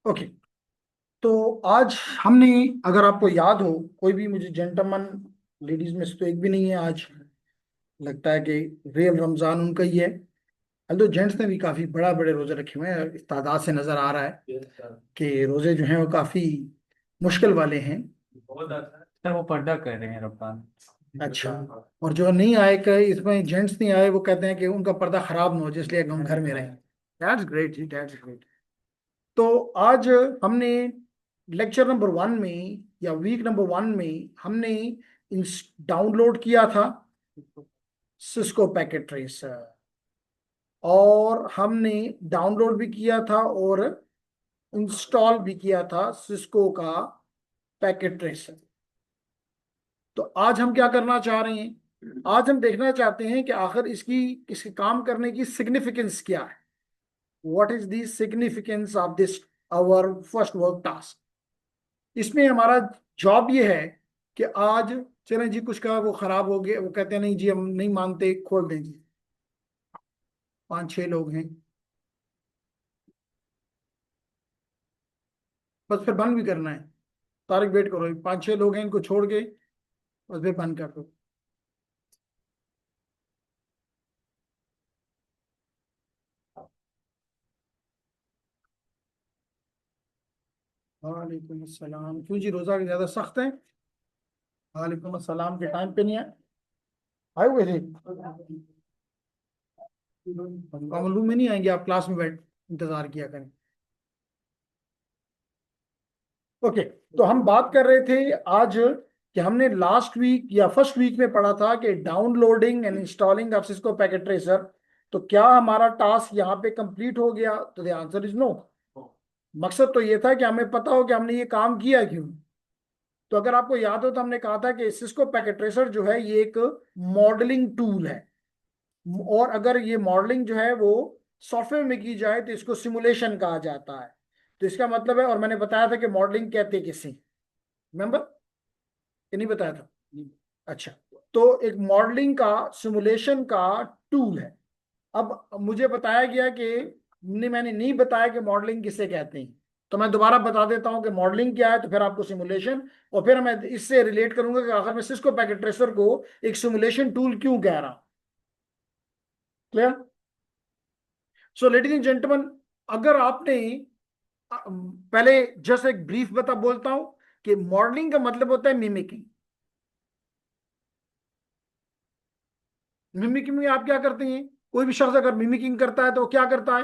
Okay. तो आज हमने, अगर आपको याद हो, कोई भी मुझे जेंटलमैन लेडीज में से तो एक भी नहीं है आज। लगता है कि रियल रमजान उनका ही है। तो जेंट्स ने भी काफी बड़े रोजे रखे हुए हैं, इस तादाद से नजर आ रहा है कि रोजे जो हैं वो काफी मुश्किल वाले हैं। सर वो पर्दा कर रहे हैं रब्बान। अच्छा। और जो नहीं आए, इसमें जेंट्स नहीं आए, वो कहते हैं कि उनका पर्दा खराब ना हो, इसलिए हम घर में रहें। दैट्स ग्रेट जी, दैट्स ग्रेट। तो आज हमने लेक्चर नंबर 1 में या वीक नंबर 1 में हमने डाउनलोड किया था सिस्को पैकेट ट्रेसर, और हमने डाउनलोड भी किया था और इंस्टॉल भी किया था सिस्को का पैकेट ट्रेसर। तो आज हम क्या करना चाह रहे हैं? आज हम देखना चाहते हैं कि आखिर इसके काम करने की सिग्निफिकेंस क्या है। What is the significance of this our first work task. इसमें हमारा जॉब ये है कि आज, चलें जी, कुछ का वो खराब हो गया, वो कहते हैं नहीं जी हम नहीं मानते, खोल दें जी। 5-6 लोग हैं, बस फिर बंद भी करना है। तारिक वेट करो, 5-6 लोग हैं, इनको छोड़ के बस फिर बंद कर दो। वालेकुम अस्सलाम। क्यों जी, रोजा ज्यादा सख्त है? वालेकुम अस्सलाम के टाइम पे नहीं आए? आए हुए थे? कॉमन रूम में नहीं आएंगे आप? क्लास में बैठ इंतजार किया करें। ओके। तो हम बात कर रहे थे आज कि हमने लास्ट वीक या फर्स्ट वीक में पढ़ा था कि downloading and installing of Cisco packet tracer. तो क्या हमारा टास्क यहाँ पे कंप्लीट हो गया? तो द आंसर इज नो। मकसद तो ये था कि हमें पता हो कि हमने ये काम किया क्यों। तो अगर आपको याद हो तो हमने कहा था कि सिस्को पैकेट ट्रेसर जो है ये एक मॉडलिंग टूल है। और अगर ये मॉडलिंग जो है वो सॉफ्टवेयर में की जाए तो इसको सिमुलेशन कहा जाता है। तो इसका मतलब है, और मैंने बताया था कि मॉडलिंग कहते किसे, रिमेंबर कि नहीं बताया था? अच्छा। तो एक मॉडलिंग का, सिमुलेशन का टूल है। अब मुझे बताया गया कि मैंने नहीं बताया कि मॉडलिंग किसे कहते हैं। तो मैं दोबारा बता देता हूं कि मॉडलिंग क्या है, तो फिर आपको सिमुलेशन, और फिर मैं इससे रिलेट करूंगा कि आखिर में सिस्को पैकेट ट्रेसर को एक सिमुलेशन टूल क्यों कह रहा हूं। Clear? So ladies and gentleman, अगर आपने पहले जस्ट एक ब्रीफ बता बोलता हूं कि मॉडलिंग का मतलब होता है मिमिकिंग। मिमिकिंग में आप क्या करते हैं? कोई भी शख्स अगर मिमिकिंग करता है तो वो क्या करता है?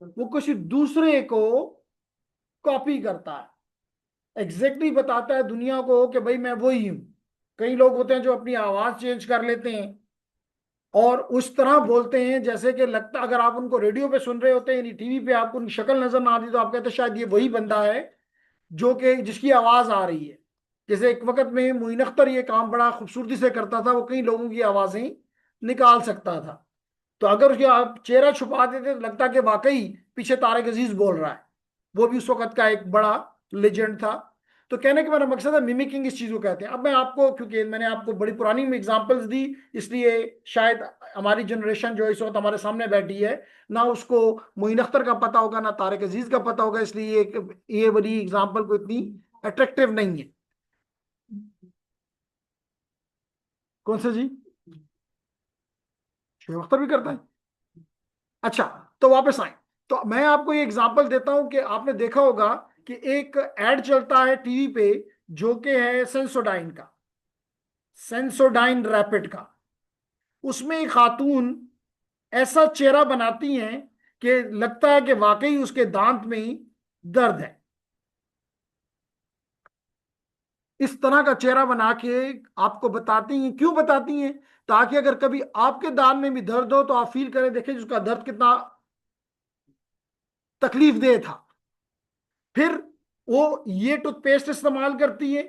वो किसी दूसरे को कॉपी करता है, एग्जैक्टली बताता है दुनिया को कि भाई मैं वही हूं। कई लोग होते हैं जो अपनी आवाज चेंज कर लेते हैं और उस तरह बोलते हैं जैसे कि लगता, अगर आप उनको रेडियो पे सुन रहे होते हैं यानी टीवी पे आपको उनकी शक्ल नजर ना आती तो आप कहते हैं शायद ये वही बंदा है जो कि जिसकी आवाज आ रही है। जैसे एक वक्त में मोइन अख्तर ये काम बड़ा खूबसूरती से करता था, वो कई लोगों की आवाजें निकाल सकता था। तो अगर उसके आप चेहरा छुपा देते तो लगता कि वाकई पीछे तारिक अजीज बोल रहा है। वो भी उस वक्त का एक बड़ा लेजेंड था। तो कहने का मेरा मकसद है मिमिकिंग इस चीज को कहते हैं। अब मैं आपको, क्योंकि मैंने आपको बड़ी पुरानी में एग्जांपल्स दी, इसलिए शायद हमारी जनरेशन जो इस वक्त हमारे सामने बैठी है ना उसको मोइन अख्तर का पता होगा ना तारिक अजीज का पता होगा, इसलिए ये बड़ी एग्जाम्पल को इतनी अट्रैक्टिव नहीं है। कौन सा जी? शुएब अख्तर भी करता है? अच्छा। तो वापस आए। तो मैं आपको ये एग्जांपल देता हूं कि आपने देखा होगा कि एक एड चलता है टीवी पे जो कि है सेंसोडाइन का, सेंसोडाइन रैपिड का। उसमें एक खातून ऐसा चेहरा बनाती हैं कि लगता है कि वाकई उसके दांत में ही दर्द है। इस तरह का चेहरा बना के आपको बताती हैं। क्यों बताती हैं? ताकि अगर कभी आपके दांत में भी दर्द हो तो आप फील करें, देखें उसका दर्द कितना तकलीफ दे था। फिर वो ये टूथपेस्ट इस्तेमाल करती है।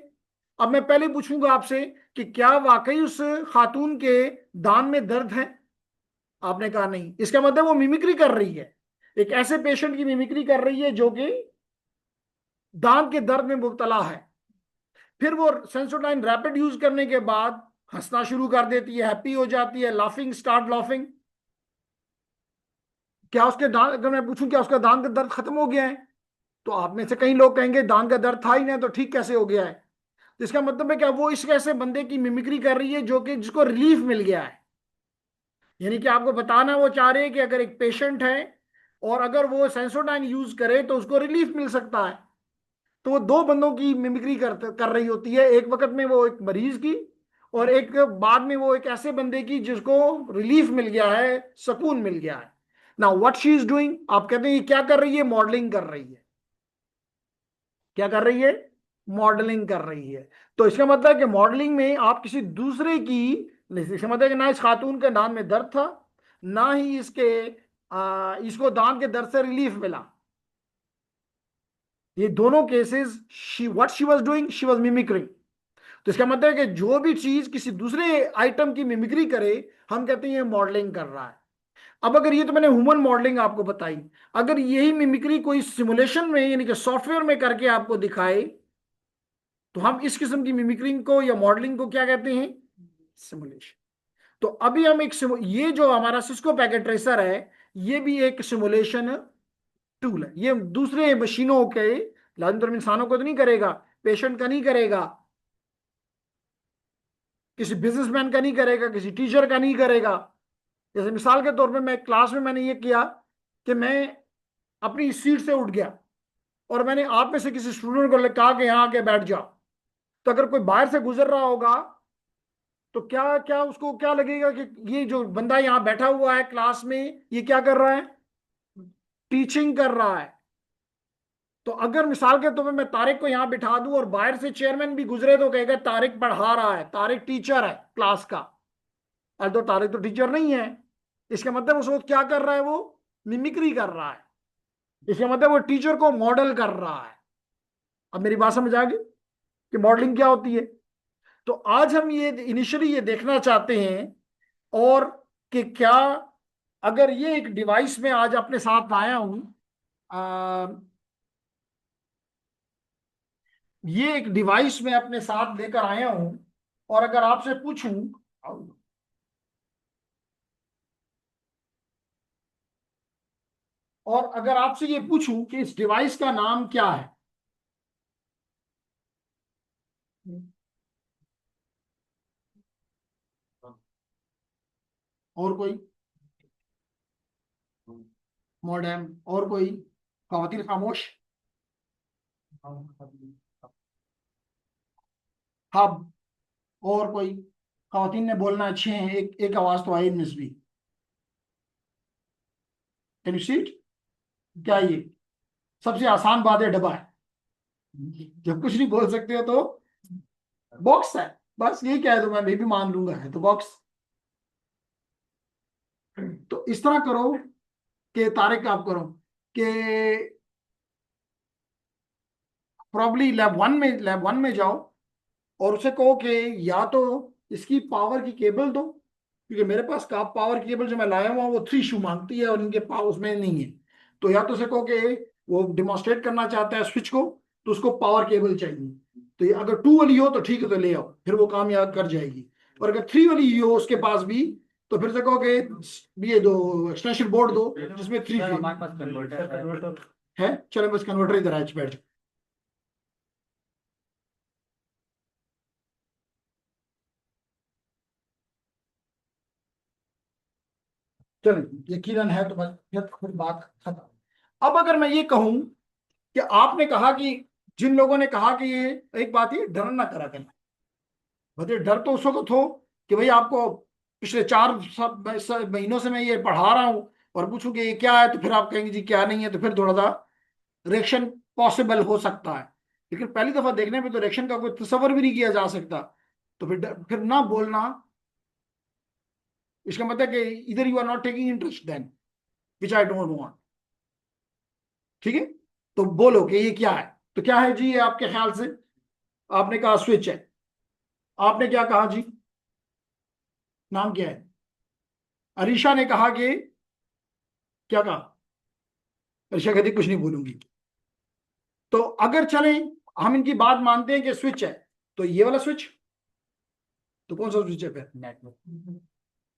अब मैं पहले पूछूंगा आपसे कि क्या वाकई उस खातून के दांत में दर्द है? आपने कहा नहीं। इसका मतलब वो मिमिक्री कर रही है, एक ऐसे पेशेंट की मिमिक्री कर रही है जो कि दांत के दर्द में मुब्तला है। फिर वो सेंसोडाइन रैपिड यूज करने के बाद हंसना शुरू कर देती है, हैप्पी हो जाती है, लाफिंग, स्टार्ट लाफिंग। क्या उसके दांत, अगर मैं पूछूं क्या उसका दांत का दर्द खत्म हो गया है? तो आप में से कई लोग कहेंगे दांत का दर्द था ही नहीं तो ठीक कैसे हो गया है। तो इसका मतलब है क्या, वो इस ऐसे बंदे की मिमिक्री कर रही है जो कि जिसको रिलीफ मिल गया है। यानी कि आपको बताना वो चाह रहे हैं कि अगर एक पेशेंट है और अगर वो सेंसोडाइन यूज करे तो उसको रिलीफ मिल सकता है। तो वो दो बंदों की मिमिक्री कर रही होती है, एक वक्त में वो एक मरीज की और एक बाद में वो एक ऐसे बंदे की जिसको रिलीफ मिल गया है, सुकून मिल गया है। Now what she is doing, आप कहते हैं ये क्या कर रही है, मॉडलिंग कर रही है। क्या कर रही है, मॉडलिंग कर रही है। तो इसका मतलब है कि मॉडलिंग में आप किसी दूसरे की, इसका मतलब है कि ना इस खातून के दांत में दर्द था, ना ही इसको दांत के दर्द से रिलीफ मिला। ये दोनों cases she what she was doing, she was mimicking. तो इसका मतलब है कि जो भी चीज किसी दूसरे आइटम की मिमिक्री करे हम कहते हैं ये मॉडलिंग कर रहा है। अब अगर ये तो मैंने ह्यूमन मॉडलिंग आपको बताई, अगर यही मिमिक्री कोई सिमुलेशन में यानी कि सॉफ्टवेयर में करके आपको दिखाए तो हम इस किस्म की मिमिक्रिंग को या मॉडलिंग को क्या कहते हैं, सिमुलेशन। तो अभी हम ये जो हमारा सिस्को पैकेट ट्रेसर है ये भी एक सिमुलेशन टूल है। ये दूसरे मशीनों के, लाजमी तौर पर इंसानों को तो नहीं करेगा, पेशेंट का नहीं करेगा, किसी बिजनेसमैन का नहीं करेगा, किसी टीचर का नहीं करेगा। जैसे मिसाल के तौर पे मैं क्लास में मैंने ये किया कि मैं अपनी सीट से उठ गया और मैंने आप में से किसी स्टूडेंट को कहा कि यहाँ आके बैठ जाओ। तो अगर कोई बाहर से गुजर रहा होगा तो क्या क्या उसको क्या लगेगा कि ये जो बंदा यहाँ बैठा हुआ है क्लास में ये क्या कर रहा है, टीचिंग कर रहा है। तो अगर मिसाल के तौर पे मैं तारिक को यहाँ बिठा दूं और बाहर से चेयरमैन भी गुजरे तो कहेगा तारिक पढ़ा रहा है, तारिक टीचर है क्लास का। अरे तो तारिक तो टीचर नहीं है। इसका मतलब उस वक्त क्या कर रहा है, वो मिमिक्री कर रहा है। इसका मतलब वो टीचर को मॉडल कर रहा है। अब मेरी बात समझ आ गई कि मॉडलिंग क्या होती है। तो आज हम ये इनिशियली ये देखना चाहते हैं और कि क्या अगर ये एक डिवाइस में आज अपने साथ लाया हूं, ये एक डिवाइस में अपने साथ लेकर आया हूं और अगर आपसे पूछूं, और अगर आपसे ये पूछूं कि इस डिवाइस का नाम क्या है, और कोई मॉडेम, और कोई खवातीन खामोश, हब, और कोई खवातीन ने बोलना अच्छे हैं, एक एक आवाज तो आई मिस भी, कैन यू सी इट, क्या ये सबसे आसान बात है, डब्बा है। जब कुछ नहीं बोल सकते हो तो बॉक्स है, बस यही कह दो मैं भी मान लूंगा है तो बॉक्स। तो इस तरह करो कि तारिक आप करो कि प्रॉब्ली लैब वन में जाओ और उसे कहो कि या तो इसकी पावर की केबल दो, क्योंकि मेरे पास का पावर की केबल जो मैं लाया हुआ वो 3 शू मांगती है और इनके पावर उसमें नहीं है। तो या तो उसे कहो कि वो डिमॉन्स्ट्रेट करना चाहता है स्विच को तो उसको पावर केबल चाहिए। तो ये अगर 2 वाली हो तो ठीक है तो ले आओ, फिर वो काम याद कर जाएगी। और अगर 3 वाली हो उसके पास भी तो फिर से कहो कि ये दो एक्सटेंशन बोर्ड दो जिसमें 3 सर हमारे पास कन्वर्टर है। चलो बस कन्वर्टर इधर है, बैठ जाओ। चलो यकीनन है तो बस फिर बात खत्म। अब अगर मैं ये कहूं कि आपने कहा कि जिन लोगों ने कहा कि ये एक बात, ये डर ना करा करना, मतलब डर तो उस वक्त हो कि भाई आपको पिछले 4 महीनों से मैं ये पढ़ा रहा हूं और पूछूं कि ये क्या है तो फिर आप कहेंगे जी क्या नहीं है, तो फिर थोड़ा सा रिएक्शन पॉसिबल हो सकता है। लेकिन पहली दफा देखने पे तो रिएक्शन का कोई तस्वर भी नहीं किया जा सकता। तो फिर ना बोलना, इसका मतलब कि इधर you are not taking interest then, which I don't want. ठीक है, तो बोलो कि ये क्या है। तो क्या है जी ये आपके ख्याल से, आपने कहा स्विच है, आपने क्या कहा जी, नाम क्या है, अरीशा ने कहा कि क्या कहा, अरीशा कहती कुछ नहीं बोलूंगी। तो अगर चलें हम इनकी बात मानते हैं कि स्विच है, तो ये वाला स्विच, तो कौन सा स्विच है फिर, नेटवर्क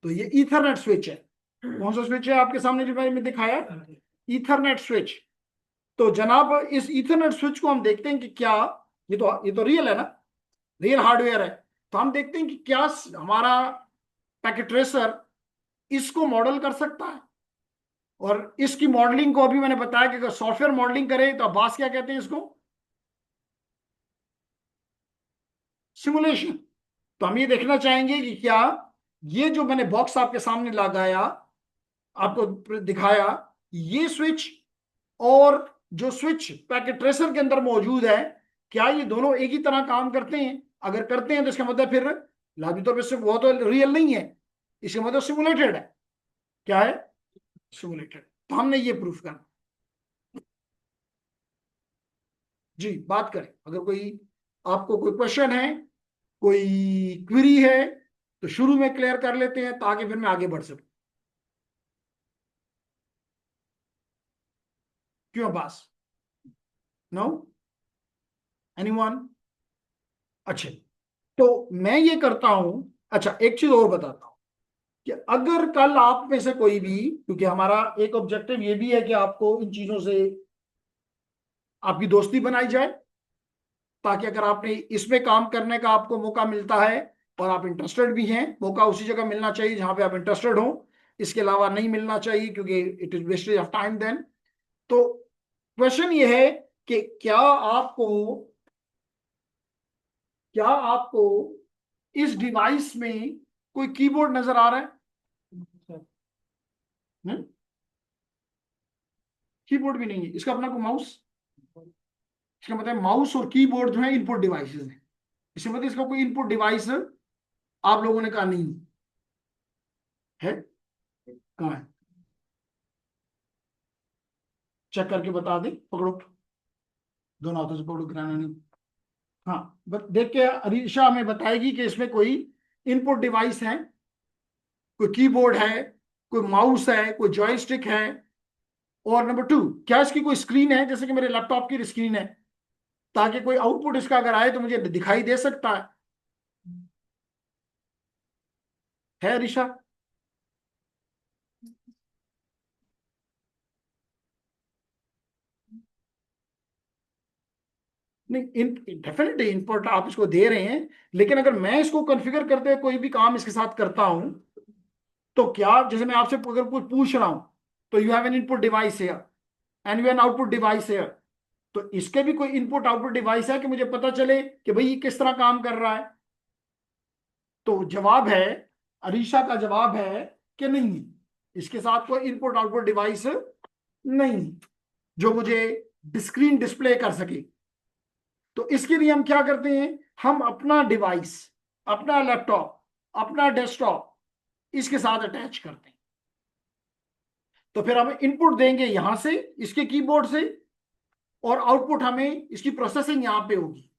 तो ये ईथरनेट स्विच है। कौन सा स्विच है आपके सामने जो मैंने दिखाया, ईथरनेट स्विच। तो जनाब इस ईथरनेट स्विच को हम देखते हैं कि क्या ये तो रियल है ना, रियल हार्डवेयर है। तो हम देखते हैं कि क्या हमारा पैकेट ट्रेसर इसको मॉडल कर सकता है। और इसकी मॉडलिंग को अभी मैंने बताया कि अगर सॉफ्टवेयर मॉडलिंग करे तो अब्बास क्या कहते हैं इसको, सिमुलेशन। तो हम ये देखना चाहेंगे कि क्या ये जो मैंने बॉक्स आपके सामने लगाया, आपको दिखाया, ये स्विच और जो स्विच पैकेट ट्रेसर के अंदर मौजूद है, क्या ये दोनों एक ही तरह काम करते हैं? अगर करते हैं तो इसका मतलब फिर लाजमी तौर पर वो तो रियल नहीं है, इसका मतलब सिमुलेटेड है। क्या है? सिमुलेटेड। तो हमने ये प्रूफ करना। जी बात करें, अगर कोई आपको कोई क्वेश्चन है, कोई क्वेरी है, तो शुरू में क्लियर कर लेते हैं ताकि फिर मैं आगे बढ़ सकूं। क्यों बस? नो? एनीवन? अच्छा, तो मैं ये करता हूं। अच्छा, एक चीज और बताता हूं कि अगर कल आप में से कोई भी, क्योंकि हमारा एक ऑब्जेक्टिव ये भी है कि आपको इन चीजों से आपकी दोस्ती बनाई जाए, ताकि अगर आपने इसमें काम करने का आपको मौका मिलता है और आप इंटरेस्टेड भी हैं, मौका उसी जगह मिलना चाहिए जहां पे आप इंटरेस्टेड हो, इसके अलावा नहीं मिलना चाहिए, क्योंकि it is wastage of time then. तो क्वेश्चन ये है कि क्या आपको इस डिवाइस में कोई कीबोर्ड नजर आ रहा है? कीबोर्ड भी नहीं है, इसका अपना कोई माउस? इसका मतलब माउस और कीबोर्ड जो है इनपुट डिवाइसेस हैं। इसका मतलब इसका कोई इनपुट डिवाइस आप लोगों ने कहा नहीं है। कहाँ है? चेक करके बता दे, पकड़ो, दोनों हाथों से पकड़ो, गिराना नहीं। हाँ, देख के अरीशा हमें बताएगी कि इसमें कोई इनपुट डिवाइस है, कोई कीबोर्ड है, कोई माउस है, कोई जॉयस्टिक है। और नंबर टू, क्या इसकी कोई स्क्रीन है जैसे कि मेरे लैपटॉप की स्क्रीन है, ताकि कोई आउटपुट इसका अगर आए तो मुझे दिखाई दे सकता है अरीशा? नहीं, डेफिनेटली इनपुट आप इसको दे रहे हैं, लेकिन अगर मैं इसको कॉन्फ़िगर करते हुए कोई भी काम इसके साथ करता हूं, तो क्या जैसे मैं आपसे अगर कुछ पूछ रहा हूं, तो you have an input device है and you an output device है, तो इसके भी कोई इनपुट आउटपुट डिवाइस है कि मुझे पता चले कि भाई ये किस तरह काम कर रहा है? तो जवाब है, अरीशा का जवाब है कि नहीं, इसके साथ कोई इनपुट आउटपुट डिवाइस नहीं जो मुझे स्क्रीन डिस्प्ले कर सके। तो इसके लिए हम क्या करते हैं, हम अपना डिवाइस, अपना लैपटॉप, अपना डेस्कटॉप इसके साथ अटैच करते हैं। तो फिर हम इनपुट देंगे यहां से, इसके कीबोर्ड से, और आउटपुट हमें इसकी प्रोसेसिंग यहां पे होगी।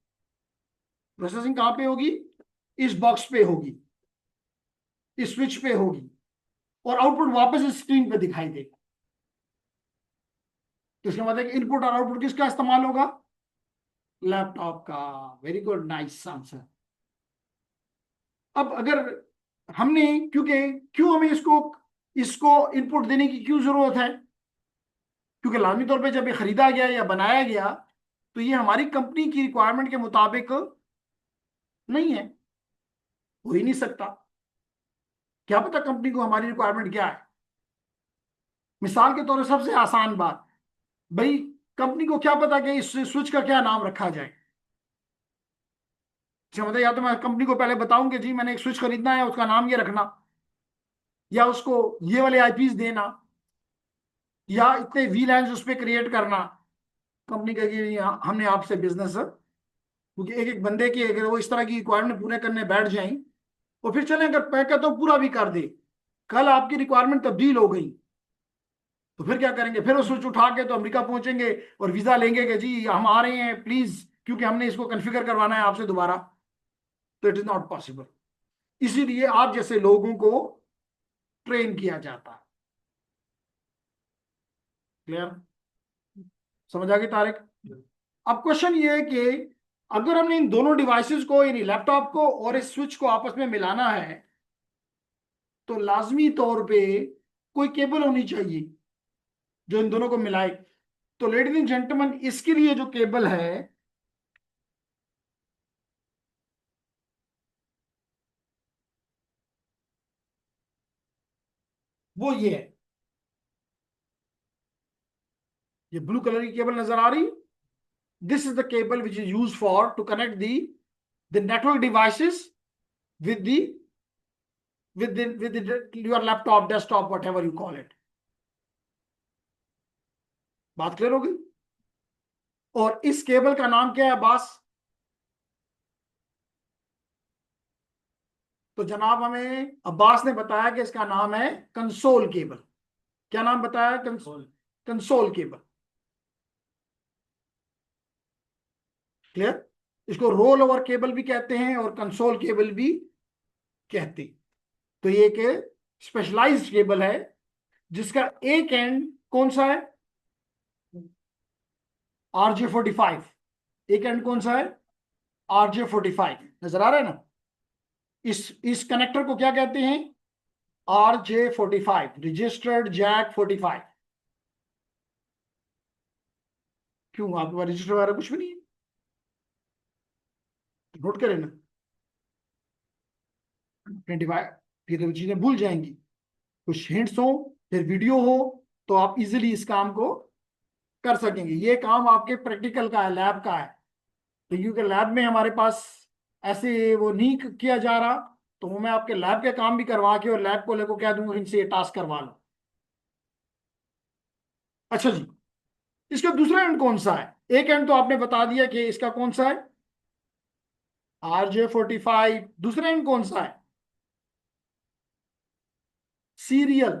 प्रोसेसिंग कहां पे होगी? इस बॉक्स पे होगी, इस स्विच पे होगी, और आउटपुट वापस इस स्क्रीन पे दिखाई देगा। तो इसका मतलब इनपुट और आउटपुट किसका इस्तेमाल होगा? लैपटॉप का। Very good, nice answer. अब अगर हमने, क्योंकि क्यों हमें इसको इसको इनपुट देने की क्यों जरूरत है? क्योंकि लाजमी तौर पे जब ये खरीदा गया या बनाया गया, तो ये हमारी कंपनी की रिक्वायरमेंट के मुताबिक नहीं है, हो ही नहीं सकता। क्या पता कंपनी को हमारी रिक्वायरमेंट क्या है। मिसाल के तौर पर सबसे आसान बात, भाई कंपनी को क्या पता कि इस स्विच का क्या नाम रखा जाए? इसका मतलब या तो मैं कंपनी को पहले बताऊं कि जी मैंने एक स्विच खरीदना है, उसका नाम ये रखना, या उसको ये वाले आईपीस देना, या इतने वी लाइन्स उस पर क्रिएट करना। कंपनी का कि हमने आपसे बिजनेस, क्योंकि एक एक बंदे की अगर वो इस तरह की रिक्वायरमेंट पूरे करने बैठ जाए, और फिर चले अगर मैं कहता हूँ पूरा भी कर दे, कल आपकी रिक्वायरमेंट तब्दील हो गई, तो फिर क्या करेंगे? फिर वो स्विच उठा के तो अमेरिका पहुंचेंगे और वीजा लेंगे कि जी हम आ रहे हैं प्लीज, क्योंकि हमने इसको कॉन्फ़िगर करवाना है आपसे दोबारा। तो इट इज नॉट पॉसिबल। इसीलिए आप जैसे लोगों को ट्रेन किया जाता है। क्लियर? समझ आ गई तारिक? अब क्वेश्चन ये है कि अगर हमने इन दोनों डिवाइसेस को, यानी लैपटॉप को और इस स्विच को आपस में मिलाना है, तो लाजमी तौर पे कोई केबल होनी चाहिए जो इन दोनों को मिलाए। तो लेडीज एंड जेंटलमैन, इसके लिए जो केबल है वो ये है। ये ब्लू कलर की केबल नजर आ रही? This is the cable which is use for to connect the network devices with the your laptop, desktop, whatever you call it. बात क्लियर हो गई? और इस केबल का नाम क्या है अब्बास? तो जनाब हमें अब्बास ने बताया कि इसका नाम है कंसोल केबल। क्या नाम बताया? Console cable. क्लियर? इसको रोल ओवर केबल भी कहते हैं और कंसोल केबल भी कहते हैं। तो ये एक स्पेशलाइज्ड केबल है जिसका एक एंड कौन सा है? RJ45। एक एंड कौन सा है? RJ45। नजर आ रहा है ना? इस कनेक्टर को क्या कहते हैं? RJ45, registered Jack 45। क्यों, आपके पास रजिस्टर वगैरह कुछ भी नहीं है? नोट करें ना, अपने डिवाइस फिर वो चीजें भूल जाएंगी। कुछ हिंट्स हो, फिर वीडियो हो, तो आप इजीली इस काम को कर सकेंगे। ये काम आपके प्रैक्टिकल का है, लैब का है। तो क्योंकि लैब में हमारे पास ऐसे वो नहीं किया जा रहा, तो वो मैं आपके लैब के काम भी करवा के और लैब को लेकर कह दूंगा इनसे ये टास्क करवा लो। अच्छा जी, इसका दूसरा एंड कौन सा है? एक एंड तो आपने बता दिया कि इसका कौन सा है, RJ45। दूसरा एंड कौन सा है? सीरियल।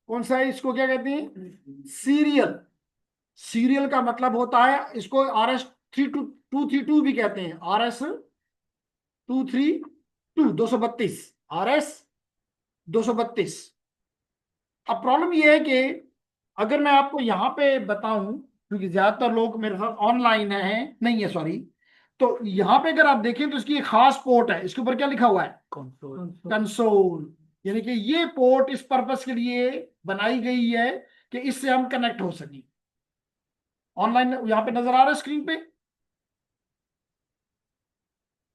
कौन सा है? इसको क्या कहते हैं? सीरियल। सीरियल का मतलब होता है, इसको RS 232 भी कहते हैं। RS 232, 232। अब प्रॉब्लम यह है कि अगर मैं आपको यहां पे बताऊं, क्योंकि ज्यादातर लोग मेरे साथ ऑनलाइन है नहीं है, सॉरी, तो यहां पे अगर आप देखें तो इसकी एक खास पोर्ट है। इसके ऊपर क्या लिखा हुआ है? कंसोल। यानी कि ये पोर्ट इस पर्पस के लिए बनाई गई है कि इससे हम कनेक्ट हो सकें। ऑनलाइन यहां पे नजर आ रहा है स्क्रीन पे?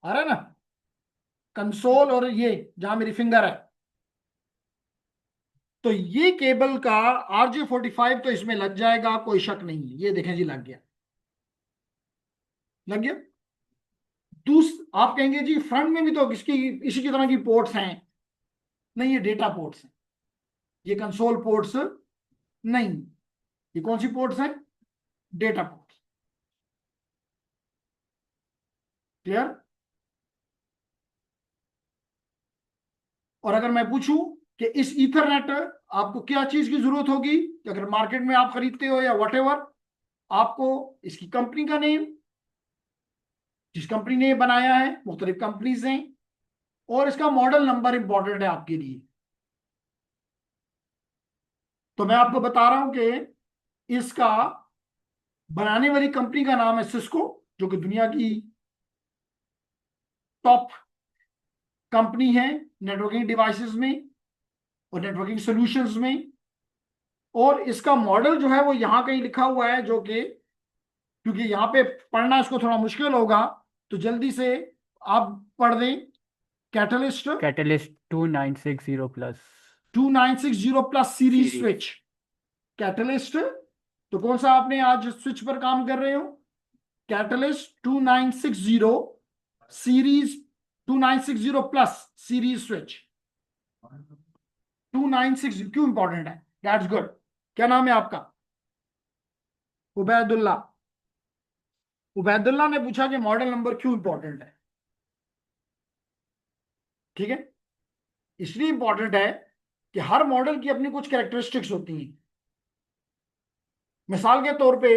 आ रहा है ना? कंसोल और ये जहां मेरी फिंगर है, तो ये केबल का RJ45 तो इसमें लग जाएगा, कोई शक नहीं है। ये देखें जी, लग गया, लग गया। आप कहेंगे जी फ्रंट में भी तो इसकी इसी की तरह की पोर्ट्स हैं। नहीं, ये डेटा पोर्ट्स हैं, ये कंसोल पोर्ट्स नहीं। ये कौन सी पोर्ट्स हैं? Data ports. क्लियर? और अगर मैं पूछूं कि इस ईथरनेट आपको क्या चीज की जरूरत होगी, कि अगर मार्केट में आप खरीदते हो या वटेवर, आपको इसकी कंपनी का नेम, जिस कंपनी ने ये बनाया है, मुख्तलिफ कंपनीज हैं, और इसका मॉडल नंबर इंपॉर्टेंट है आपके लिए। तो मैं आपको बता रहा हूं कि इसका बनाने वाली कंपनी का नाम है सिस्को, जो कि दुनिया की टॉप कंपनी है नेटवर्किंग डिवाइसेस में और नेटवर्किंग सॉल्यूशंस में। और इसका मॉडल जो है वो यहां कहीं लिखा हुआ है, जो कि क्योंकि यहाँ पे पढ़ना इसको थोड़ा मुश्किल होगा, तो जल्दी से आप पढ़ दें। Catalyst catalyst 2960 plus 2960 series series. Switch. Catalyst, तो कौन सा आपने आज स्विच पर काम कर रहे हो? Catalyst 2960 series, 2960 plus series switch. 296 क्यों इंपॉर्टेंट है? That's good. क्या नाम है आपका? उबैदुल्ला। उबैदुल्ला ने पूछा कि मॉडल नंबर क्यों इंपॉर्टेंट है। ठीक है, इसलिए इंपॉर्टेंट है कि हर मॉडल की अपनी कुछ कैरेक्टरिस्टिक्स होती हैं। मिसाल के तौर पे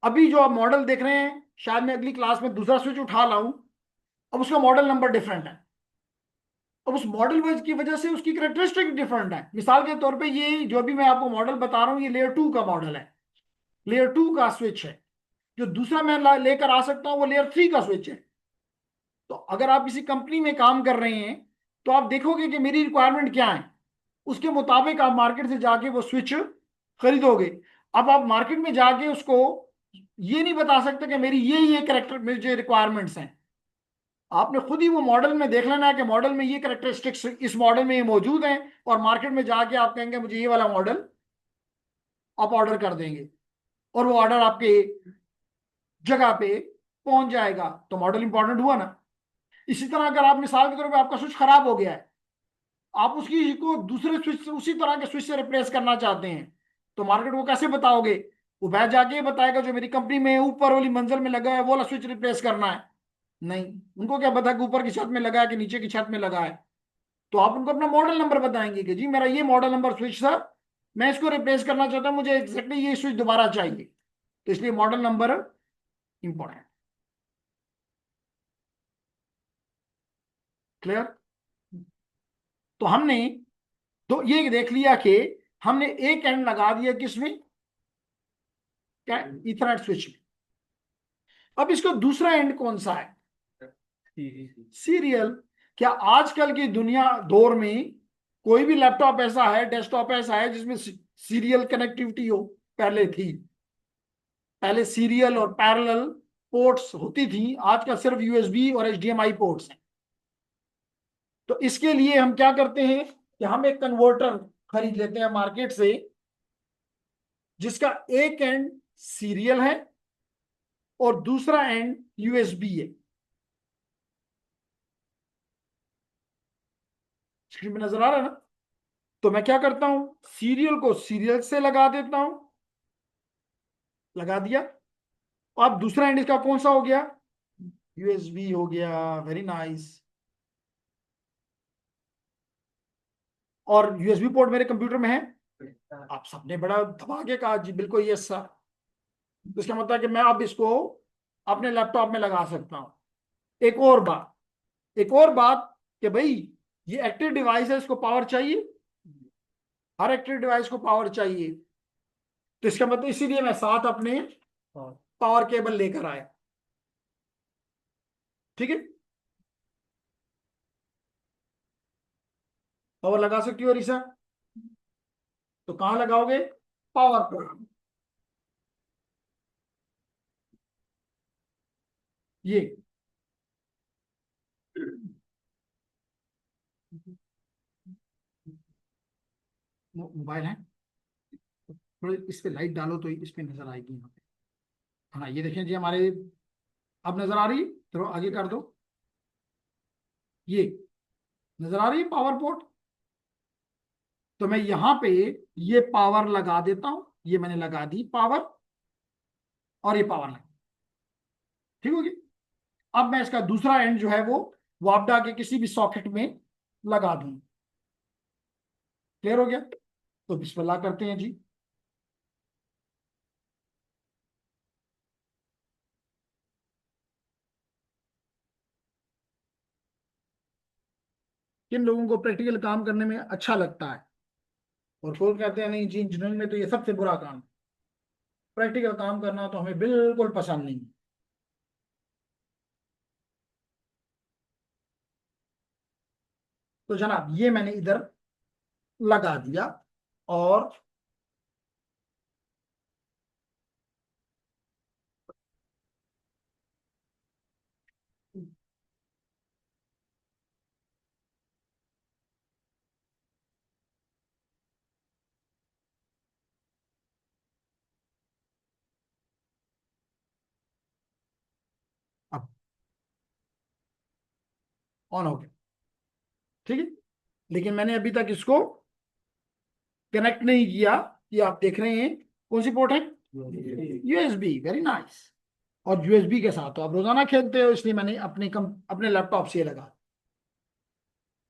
अभी जो आप मॉडल देख रहे हैं, शायद मैं अगली क्लास में दूसरा स्विच उठा लाऊं, अब उसका मॉडल नंबर डिफरेंट है। अब उस मॉडल की वजह से उसकी कैरेक्टरिस्टिक डिफरेंट है। मिसाल के तौर पे ये जो भी मैं आपको मॉडल बता रहा हूँ, ये लेयर 2 का मॉडल है, लेयर 2 का स्विच है। जो दूसरा मैं लेकर आ सकता हूँ वो लेयर 3 का स्विच है। तो अगर आप किसी कंपनी में काम कर रहे हैं, तो आप देखोगे कि मेरी रिक्वायरमेंट क्या है, उसके मुताबिक आप मार्केट से जाके वो स्विच खरीदोगे। अब आप मार्केट में जाके उसको ये नहीं बता सकते कि मेरी ये करेक्टर मुझे रिक्वायरमेंट्स हैं। आपने खुद ही वो मॉडल में देख लेना है कि मॉडल में ये करेक्टरिस्टिक्स इस मॉडल में ये मौजूद हैं, और मार्केट में जाके आप कहेंगे मुझे ये वाला मॉडल, आप ऑर्डर कर देंगे और वो ऑर्डर आपके जगह पे पहुंच जाएगा, तो मॉडल इंपॉर्टेंट हुआ ना। इसी तरह अगर आप मिसाल के तौर पे आपका स्विच खराब हो गया है, आप उसकी को दूसरे स्विच से, उसी तरह के स्विच से रिप्लेस करना चाहते हैं, तो मार्केट को कैसे बताओगे? वो बैठ जाके ये बताएगा जो मेरी कंपनी में ऊपर वाली मंजिल में लगा है वो वाला स्विच रिप्लेस करना है। नहीं, उनको क्या पता कि ऊपर की छत में लगा है कि नीचे की छत में लगा है। तो आप उनको अपना मॉडल नंबर बताएंगे कि जी मेरा ये मॉडल नंबर स्विच था, मैं इसको रिप्लेस करना चाहता हूँ, मुझे एग्जैक्टली ये स्विच दोबारा चाहिए। तो इसलिए मॉडल नंबर इंपॉर्टेंट। क्लियर? तो हमने तो ये देख लिया कि हमने एक एंड लगा दिया किसमें, क्या, इथरनेट स्विच में। अब इसका दूसरा एंड कौन सा है? सीरियल। क्या आजकल की दुनिया दौर में कोई भी लैपटॉप ऐसा है, डेस्कटॉप ऐसा है जिसमें सीरियल कनेक्टिविटी हो? पहले थी। पहले सीरियल और पैरेलल पोर्ट्स होती थी, आजकल सिर्फ यूएसबी और एचडीएमआई पोर्ट्स हैं। तो इसके लिए हम क्या करते हैं कि हम एक कन्वर्टर खरीद लेते हैं मार्केट से, जिसका एक एंड सीरियल है और दूसरा एंड यूएसबी है। स्क्रीन पे नजर आ रहा है ना? तो मैं क्या करता हूं, सीरियल को सीरियल से लगा देता हूं, लगा दिया। अब दूसरा एंड इसका कौन सा हो गया? यूएसबी हो गया। Very nice. और यूएसबी पोर्ट मेरे कंप्यूटर में है। आप सबने बड़ा धमाके कहा जी, बिल्कुल ये सर। तो इसका मतलब है कि मैं अब इसको अपने लैपटॉप में लगा सकता हूं। एक और बात कि भाई ये एक्टिव डिवाइस है, इसको पावर चाहिए। हर एक्टिव डिवाइस को पावर चाहिए। तो इसका मतलब इसीलिए मैं साथ अपने पावर केबल लेकर आया। ठीक है, पावर लगा सकती हो रिसा? तो कहां लगाओगे? Power port. ये मोबाइल है, थोड़ी इस पे लाइट डालो तो इस पे नजर आएगी यहाँ पे। हाँ ये देखें जी हमारे, अब नजर आ रही है? चलो आगे कर दो। ये नजर आ रही है पावर पोर्ट? तो मैं यहां पे ये पावर लगा देता हूं, ये मैंने लगा दी पावर, और ये पावर लगा। ठीक होगी। अब मैं इसका दूसरा एंड जो है वो वापडा के किसी भी सॉकेट में लगा दूं। क्लियर हो गया? तो बिस्मिल्लाह करते हैं जी। किन लोगों को प्रैक्टिकल काम करने में अच्छा लगता है, और कोई कहते हैं नहीं जी इंजीनियरिंग में तो ये सबसे बुरा काम, प्रैक्टिकल काम करना तो हमें बिल्कुल पसंद नहीं। तो जनाब ये मैंने इधर लगा दिया, और अब ऑन हो गया। ठीक है, लेकिन मैंने अभी तक इसको कनेक्ट नहीं किया। ये आप देख रहे हैं कौन सी पोर्ट है? यूएसबी। Very nice. और यूएसबी के साथ तो आप रोजाना खेलते हो, इसलिए मैंने अपने लैपटॉप से लगा।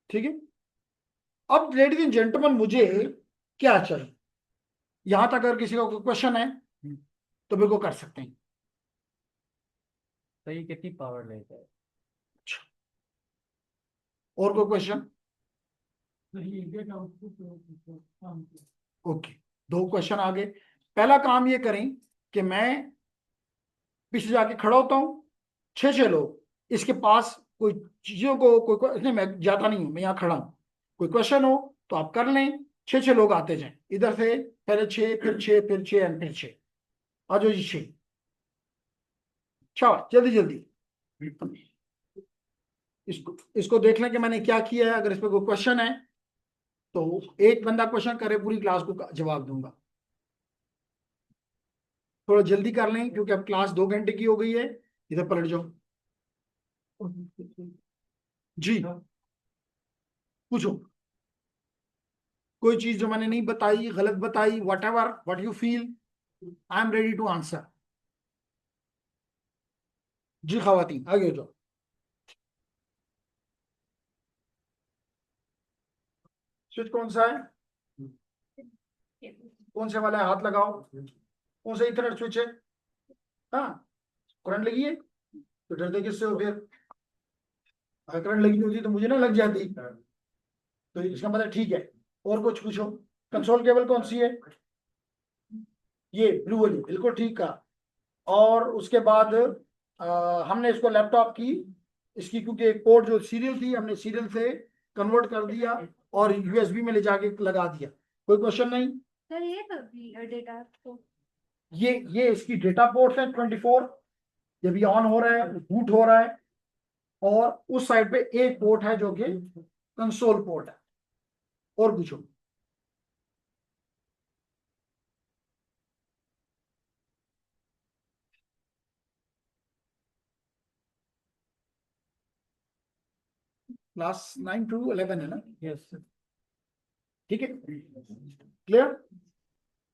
ठीक है। अब लेडीज एंड जेंटलमैन मुझे क्या चाहिए, यहां तक अगर किसी का कोई क्वेश्चन है तो बिल्कुल कर सकते हैं। तो ये कितनी पावर लेता है? अच्छा, और कोई क्वेश्चन? ओके, दो क्वेश्चन आ गए। पहला काम ये करें कि मैं पीछे जाके खड़ा होता हूँ, छह छह लोग इसके पास, कोई चीजों को इसलिए मैं जाता नहीं हूँ, मैं यहाँ खड़ा हूँ। कोई क्वेश्चन हो तो आप कर लें, छह छह लोग आते जाएं इधर से, पहले छह, फिर छह, फिर छह, एंड फिर छह। आ जाओ जी, छह। अच्छा, जल्दी जल्दी इसको इसको देख लें कि मैंने क्या किया है। अगर इस पर कोई क्वेश्चन है तो एक बंदा क्वेश्चन करे, पूरी क्लास को जवाब दूंगा। थोड़ा जल्दी कर लें क्योंकि अब क्लास 2 घंटे की हो गई है। इधर पलट जाओ जी, पूछो। कोई चीज जो मैंने नहीं बताई, गलत बताई, whatever what you feel, I am ready to answer. जी खवातीन, आगे हो जाओ। स्विच कौन सा है? कौन से वाला है? हाथ लगाओ। कौन सा इथरनेट स्विच है? हाँ, करंट लगी है तो डरते किससे हो फिर? अगर करंट लगी होती तो मुझे ना लग जाती। तो इसका मतलब ठीक है। और कुछ पूछो। कंसोल केबल कौन सी है? ये ब्लू वाली, बिल्कुल ठीक का। और उसके बाद हमने इसको लैपटॉप की, इसकी क्योंकि एक पोर्ट जो सीरियल थी, हमने सीरियल से कन्वर्ट कर दिया और यूएसबी में ले जाके लगा दिया। कोई क्वेश्चन नहीं? सर ये तो डेटा तो ये इसकी डेटा पोर्ट है 24। जब ये ऑन हो रहा है, बूट हो रहा है। और उस साइड पे एक पोर्ट है जो कि कंसोल पोर्ट है। और पूछो। क्लास 9 to 11 है ना? Yes. ठीक है, क्लियर।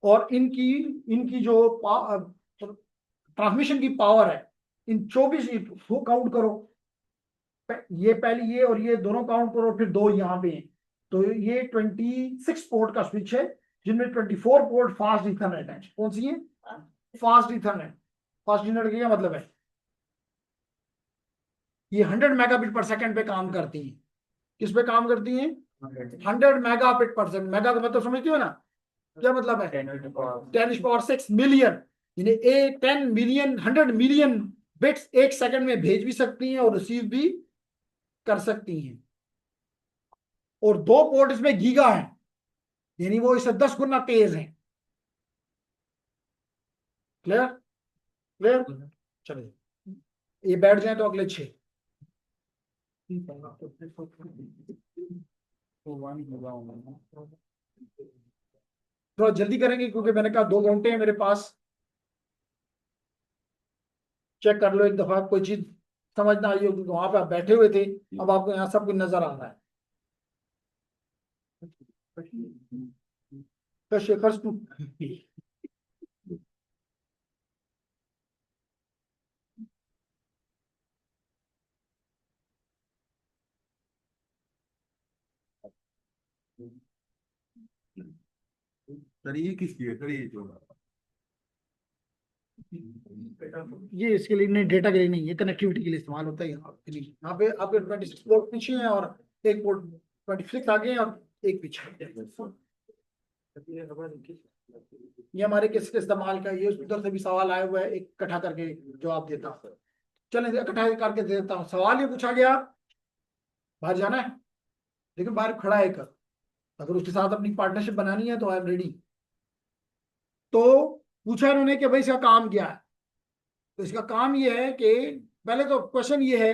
और इनकी इनकी जो ट्रांसमिशन की पावर है, इन 24 वो काउंट करो। ये पहले ये और ये दोनों काउंट करो, फिर दो यहाँ पे हैं। तो ये 26 पोर्ट का स्विच है, जिनमें 24 पोर्ट फास्ट इथरनेट है। कौन सी है? Fast Ethernet. फास्ट इथरनेट का क्या मतलब है? ये 100 मेगाबिट पर सेकंड पे काम करती है। किस पे काम करती है? 100 मेगाबिट पर सेकंड। मेगा का मतलब समझते हो ना? क्या मतलब है? 10⁶ मिलियन। यानी 10 मिलियन, 100 मिलियन बिट्स एक सेकंड में भेज भी सकती हैं और रिसीव भी कर सकती हैं। और दो पोर्ट इसमें गीगा है, यानी वो इससे 10 गुना तेज है। क्लियर? क्लियर, चलिए ये बैठ जाए तो अगले 6। थोड़ा जल्दी करेंगे क्योंकि मैंने कहा 2 घंटे हैं मेरे पास। चेक कर लो एक दफा, कोई चीज समझ ना आई हो, क्योंकि वहां पे आप बैठे हुए थे, अब आपको यहाँ सब कुछ नजर आ रहा है। तो शेखर सर ये किसकी है सर, ये जो ये इसके लिए नहीं, डेटा के लिए नहीं, ये कनेक्टिविटी के लिए इस्तेमाल होता है। यहाँ पे आपके 26 पोर्ट पीछे हैं और एक पोर्ट 26 आगे हैं और एक पीछे। ये हमारे किसके इस्तेमाल का, ये उधर से भी सवाल आया हुआ है, एक इकट्ठा करके जवाब देता हूँ। चलें इकट्ठा करके दे देता हूँ। सवाल ये पूछा गया, बाहर जाना है लेकिन बाहर खड़ा है एक, अगर उसके साथ अपनी पार्टनरशिप बनानी है तो आई एम रेडी। तो पूछा इन्होंने कि भाई इसका काम क्या है। तो इसका काम ये है कि पहले तो क्वेश्चन ये है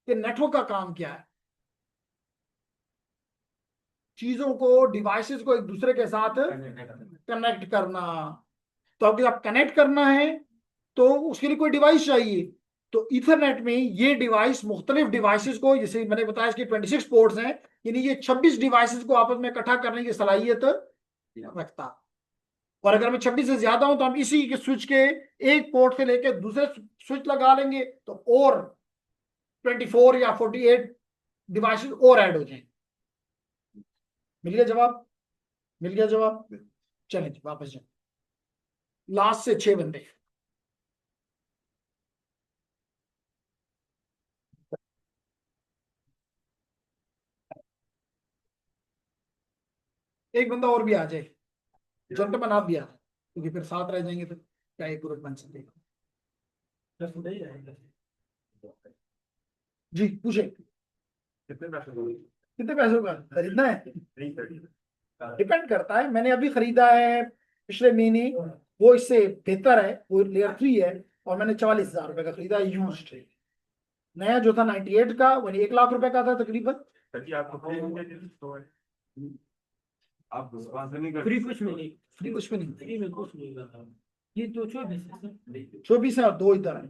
कि नेटवर्क का काम क्या है। चीजों को, डिवाइसेस को एक दूसरे के साथ कनेक्ट करना। तो अगर आप कनेक्ट करना है तो उसके लिए कोई डिवाइस चाहिए। तो इथरनेट में ये डिवाइस मुख्तलिफ डिवाइसेस को, जैसे मैंने बताया इसके 26 पोर्ट्स हैं, यानी ये 26 डिवाइसेस को आपस में इकट्ठा करने की सलाहियत रखता। और अगर मैं 26 से ज्यादा हूं तो हम इसी के स्विच के एक पोर्ट से लेकर दूसरे स्विच लगा लेंगे तो और 24 या 48 डिवाइसेस और ऐड हो जाएंगे। मिल गया जवाब? मिल गया जवाब? चलें जी वापस जाए। लास्ट से 6 बंदे। एक बंदा और भी आ जाए, जेंटलमैन आप भी आ जाए, क्योंकि फिर साथ रह जाएंगे तो क्या एक ग्रुप बन सकेगा। जी पूछे। कितने पैसे दोगे? कितने पैसों का खरीदना है? नहीं सर। डिपेंड करता है। मैंने अभी खरीदा है पिछले महीने, वो इससे बेहतर है, वो लेयर 3 है, और मैंने 44,000 रुपए का खरीदा यूज्ड। नया जो था 98 का, वो 1 लाख रुपए का था तकरीबन। ताकि आपको फ्री में दे देते तो है। आप स्पॉन्सर नहीं फ्री करते। कुछ में नहीं, फ्री कुछ में नहीं, फ्री में कुछ नहीं करता। ये तो 24 है सर। 24 है और 2 इधर है।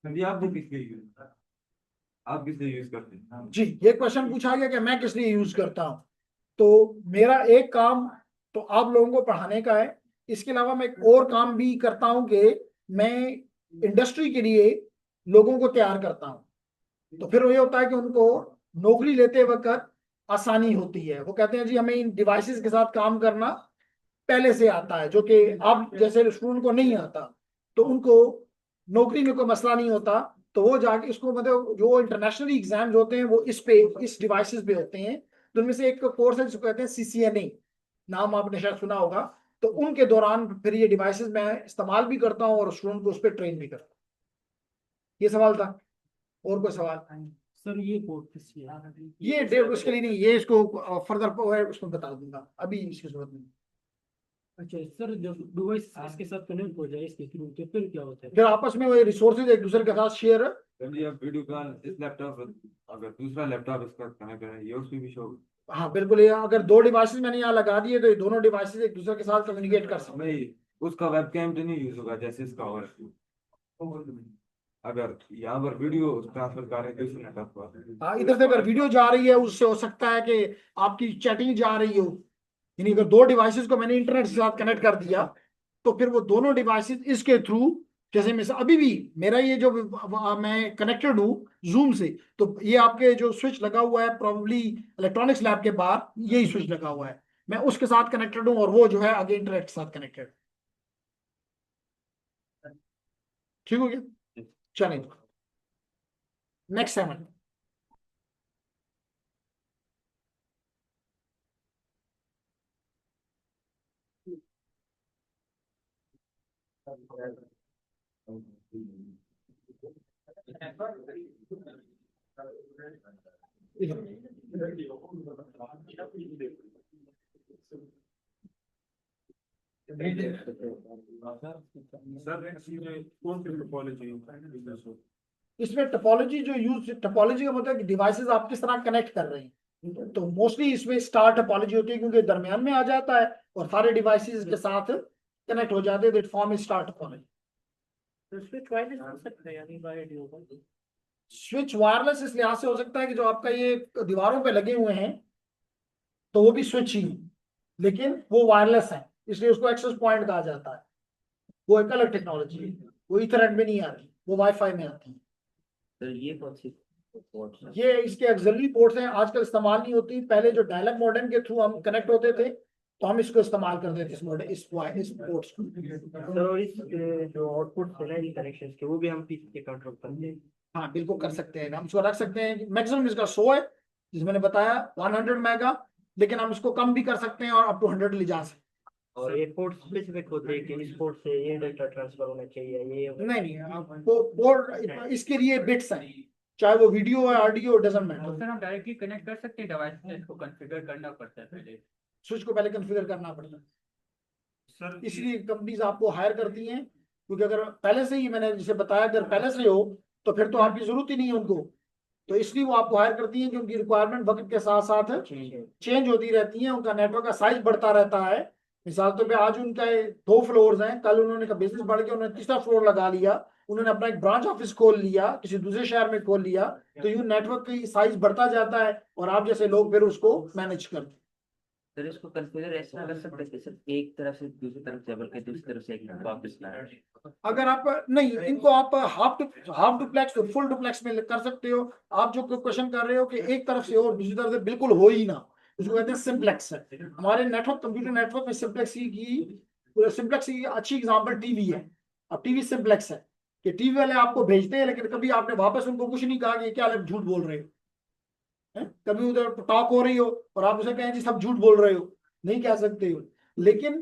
अभी आप वो किसके यूज, आप किस लिए यूज करते हैं? जी, ये क्वेश्चन पूछा गया कि मैं किस लिए यूज करता हूँ। तो मेरा एक काम तो आप लोगों को पढ़ाने का है, इसके अलावा मैं एक और काम भी करता हूँ कि मैं इंडस्ट्री के लिए लोगों को तैयार करता हूँ। तो फिर ये होता है कि उनको नौकरी लेते वक्त आसानी होती है। वो कहते हैं जी हमें इन डिवाइसेस के साथ काम करना पहले से आता है, जो कि आप जैसे स्टूडेंट को नहीं आता, तो उनको नौकरी में कोई मसला नहीं होता। तो वो जाके इसको मतलब जो इंटरनेशनल एग्जाम्स होते हैं वो इस डिवाइसेस पे होते हैं। तो उनमें से एक कोर्स है जिसको कहते हैं CCNA, नाम आपने शायद सुना होगा। तो उनके दौरान फिर ये डिवाइसेस मैं इस्तेमाल भी करता हूँ और स्टूडेंट को उस पर ट्रेन भी करता हूँ। ये सवाल था, और कोई सवाल? सर ये कोड किसकी है? ये डेट उसके लिए नहीं, ये इसको फर्दर उसमें बता दूंगा, अभी इसकी जरूरत नहीं। अच्छा सर, जब डिवाइस इसके साथ कनेक्ट हो जाए इसके थ्रू तो फिर क्या होता है? फिर आपस में वो रिसोर्सेज एक दूसरे के साथ शेयर। चलिए आप वीडियो कॉल इस लैपटॉप, अगर दूसरा लैपटॉप इसका कनेक्ट है ये उसमें भी शो। हाँ बिल्कुल, ये अगर 2 डिवाइसेस मैंने यहाँ लगा दिए तो ये दोनों डिवाइसेस एक दूसरे के साथ कम्युनिकेट कर सकते हैं। नहीं, उसका वेबकैम तो नहीं यूज होगा जैसे इसका और अगर यहाँ पर वीडियो ट्रांसफर कर रहे हैं तो इसमें लैपटॉप पर। हाँ, इधर से अगर वीडियो जा रही है उससे हो सकता है कि आपकी चैटिंग जा रही हो। यानी अगर 2 डिवाइसेस को मैंने इंटरनेट के साथ कनेक्ट कर दिया तो फिर वो दोनों डिवाइसेस इसके थ्रू, जैसे मैं अभी भी मेरा ये जो मैं कनेक्टेड हूँ जूम से, तो ये आपके जो स्विच लगा हुआ है प्रोबेबली इलेक्ट्रॉनिक्स लैब के बाहर यही स्विच लगा हुआ है, मैं उसके साथ कनेक्टेड हूँ और वो जो है आगे इंटरनेट के साथ कनेक्टेड। ठीक हो गया? चलें नेक्स्ट 7। सर इसमें कौन सी टोपोलॉजी? इसमें टोपोलॉजी जो यूज, टोपोलॉजी का मतलब डिवाइसेस आप किस तरह कनेक्ट कर रहे हैं, तो मोस्टली इसमें स्टार टोपोलॉजी होती है क्योंकि दरमियान में आ जाता है और सारे डिवाइसेस के साथ कनेक्ट हो जाते हैं, that form is star topology. तो स्विच वायरलेस हो सकता है यानी वायर्ड होगा? स्विच वायरलेस इस लिहाज से हो सकता है कि जो आपका ये दीवारों पे लगे हुए हैं तो वो भी स्विच ही है, लेकिन वो वायरलेस है इसलिए उसको एक्सेस पॉइंट कहा जाता है। वो एक अलग टेक्नोलॉजी है, वो ईथरनेट में नहीं आती, वो वाईफाई में आती है। सर ये कौन सी पोर्ट्स हैं? ये इसके ऑक्सिलरी पोर्ट्स हैं, आजकल इस्तेमाल नहीं होती। पहले जो डायलॉग मॉडेम के थ्रू हम कनेक्ट होते थे तो हम इसको इस्तेमाल करते थे, इस पोर्ट्स को। सर और इस जो आउटपुट है ना कनेक्शन के, वो भी हम पीसी के कंट्रोल करते हैं? हाँ बिल्कुल कर सकते हैं, हम इसको रख सकते हैं। मैक्सिमम इसका 100 है, जिस मैंने बताया 100 मेगा, लेकिन हम इसको कम भी कर सकते हैं और अप टू 100 ले जा सकते और ये पोर्ट स्पेसिफिक होते हैं कि इस पोर्ट से ये डाटा ट्रांसफर होना चाहिए ये? हैं। नहीं, पोर्ट इसके लिए बिट्स हैं, चाहे वो वीडियो है ऑडियो, डजंट मैटर। सर हम डायरेक्टली कनेक्ट कर सकते हैं डिवाइस से, इसको कॉन्फ़िगर करना पड़ता है पहले। स्विच को पहले कॉन्फ़िगर करना पड़ता है, सर इसलिए कंपनीज आपको हायर करती हैं। क्योंकि अगर पहले से ही, मैंने जैसे बताया, अगर पहले से हो तो फिर तो आपकी जरूरत ही नहीं है उनको, तो इसलिए वो आपको हायर करती हैं कि उनकी रिक्वायरमेंट वक्त के साथ साथ चेंज होती रहती है, उनका नेटवर्क का साइज बढ़ता रहता है। मिसाल तौर पे आज उनका 2 फ्लोर्स हैं, कल उन्होंने का बिजनेस बढ़ के उन्होंने तीसरा फ्लोर लगा लिया, उन्होंने अपना एक ब्रांच ऑफिस खोल लिया, किसी दूसरे शहर में खोल लिया, तो यूं नेटवर्क की साइज बढ़ता जाता है और आप जैसे लोग फिर उसको मैनेज करते हैं। सर इसको कॉन्फ़िगर ऐसा कर सकते हैं कि सर एक तरफ से दूसरी तरफ से, बल्कि दूसरी तरफ से एक वापस ना आए? अगर आप नहीं, इनको आप हाफ डुप्लेक्स और फुल डुप्लेक्स में कर सकते हो। आप जो क्वेश्चन कर रहे हो कि एक तरफ से और दूसरी तरफ से बिल्कुल हो ही ना, उसको कहते हैं सिंप्लेक्स है। हमारे नेटवर्क, कंप्यूटर नेटवर्क में सिंप्लेक्स की अच्छी एग्जांपल टीवी है। अब टीवी सिंप्लेक्स है कि टीवी वाले आपको भेजते हैं, लेकिन कभी आपने वापस उनको कुछ नहीं कहा कि क्या झूठ बोल रहे हो, कभी उधर टॉक हो रही हो और आप उसे कहें जी सब झूठ बोल रहे हो, नहीं कह सकते हो। लेकिन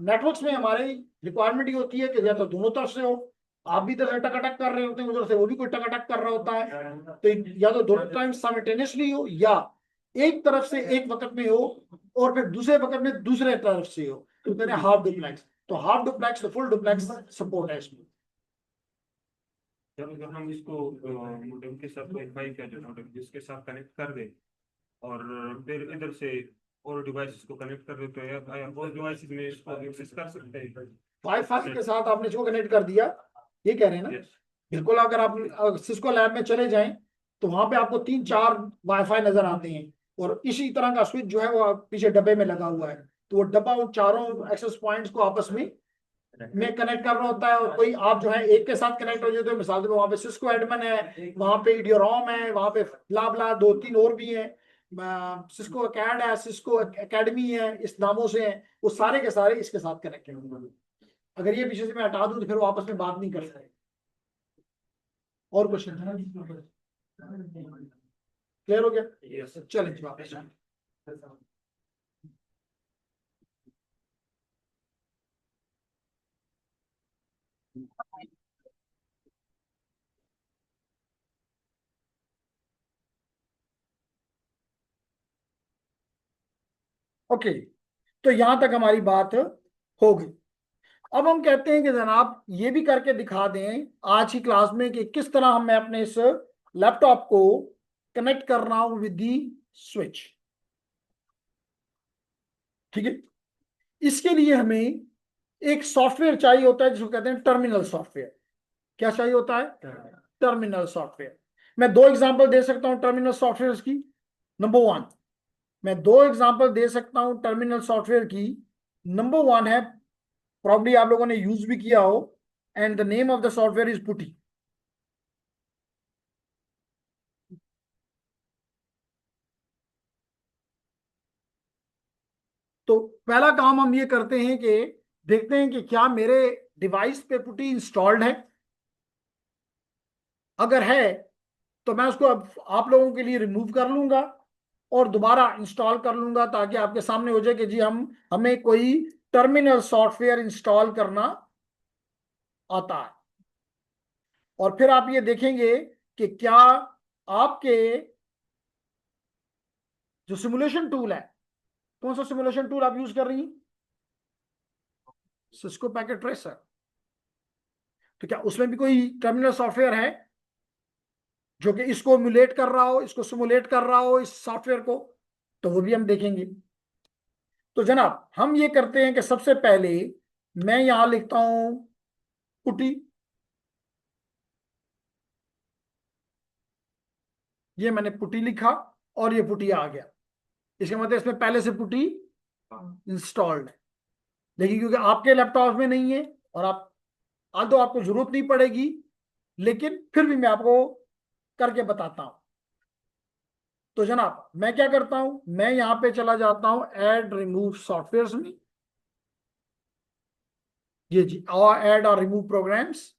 नेटवर्क्स में हमारी रिक्वायरमेंट ये होती है कि या तो दोनों तरफ से हो, आप भी इधर से टकाटक कर रहे होते हैं, उधर से वो भी कोई टकाटक कर रहा होता है, तो या तो दोनों टाइम साइमल्टेनियसली हो या एक तरफ से एक वक्त में हो और फिर दूसरे वक्त में दूसरे तरफ से हो, तो कहते हैं हाफ डुप्लेक्स। तो हाफ डुप्लेक्स तो फुल डुप्लेक्स सपोर्ट है इसमें। जब अगर हम इसको मॉडेम के साथ वाईफाई का जो मॉडेम जिसके साथ कनेक्ट कर दे और फिर इधर से और डिवाइसेस को कनेक्ट कर दे, तो यार और डिवाइसेस में इसको एक्सेस कर सकते हैं। वाईफाई के साथ आपने इसको कनेक्ट कर दिया, ये कह रहे हैं ना? यस। बिल्कुल। अगर आप सिस्को लैब में चले जाएं तो वहां पे आपको 3-4 वाईफाई नजर आते हैं और इसी तरह का स्विच जो है वो पीछे डब्बे में लगा हुआ है। तो वो डब्बा उन चारों एक्सेस पॉइंट्स को आपस में कनेक्ट कर रहा होता है। और कोई आप जो है एक के साथ कनेक्ट हो जाते हो, मिसाल के वहां पे सिस्को एडमिन है, वहां पे इडियोरॉम है, वहां पे ब्ला ब्ला 2-3 और भी हैं, सिस्को अकैड है, सिस्को एकेडमी है, इस नामों से हैं, वो सारे के सारे इसके साथ कनेक्ट हैं। अगर ये पीछे से मैं हटा दूं तो फिर वो आपस में बात नहीं कर सकते। और क्वेश्चन क्लियर हो गया? यस। चलें वापस। ओके, तो यहां तक हमारी बात हो गई। अब हम कहते हैं कि जनाब ये भी करके दिखा दें आज की क्लास में कि किस तरह मैं अपने इस लैपटॉप को कनेक्ट कर रहा हूं विद दी स्विच। ठीक है, इसके लिए हमें एक सॉफ्टवेयर चाहिए होता है जिसको कहते हैं टर्मिनल सॉफ्टवेयर। क्या चाहिए होता है? Terminal software. मैं 2 एग्जांपल दे सकता हूं टर्मिनल सॉफ्टवेयर की। नंबर 1, मैं 2 एग्जांपल दे सकता हूं टर्मिनल सॉफ्टवेयर की। नंबर 1 है, प्रॉब्ली आप लोगों ने यूज भी किया हो, and the name of the software is PuTTY. तो पहला काम हम ये करते हैं कि देखते हैं कि क्या मेरे डिवाइस पे पुटी इंस्टॉल्ड है। अगर है तो मैं उसको अब आप लोगों के लिए रिमूव कर लूंगा और दोबारा इंस्टॉल कर लूंगा, ताकि आपके सामने हो जाए कि जी हमें कोई टर्मिनल सॉफ्टवेयर इंस्टॉल करना आता है। और फिर आप ये देखेंगे कि क्या आपके जो सिमुलेशन टूल है, कौन सा सिमुलेशन टूल आप यूज कर रही हैं? Cisco packet tracer. तो क्या उसमें भी कोई टर्मिनल सॉफ्टवेयर है जो कि इसको इमुलेट कर रहा हो, इसको सिमुलेट कर रहा हो, इस सॉफ्टवेयर को? तो वो भी हम देखेंगे। तो जनाब हम ये करते हैं कि सबसे पहले मैं यहां लिखता हूं पुटी। ये मैंने पुटी लिखा और ये पुटी आ गया। इसका मतलब इसमें पहले से पुटी इंस्टॉल्ड है। लेकिन क्योंकि आपके लैपटॉप में नहीं है और आप आज तो आपको जरूरत नहीं पड़ेगी, लेकिन फिर भी मैं आपको करके बताता हूं। तो जनाब मैं क्या करता हूं, मैं यहां पे चला जाता हूं ऐड रिमूव सॉफ्टवेयर में। ये जी, और ऐड और रिमूव प्रोग्राम्स।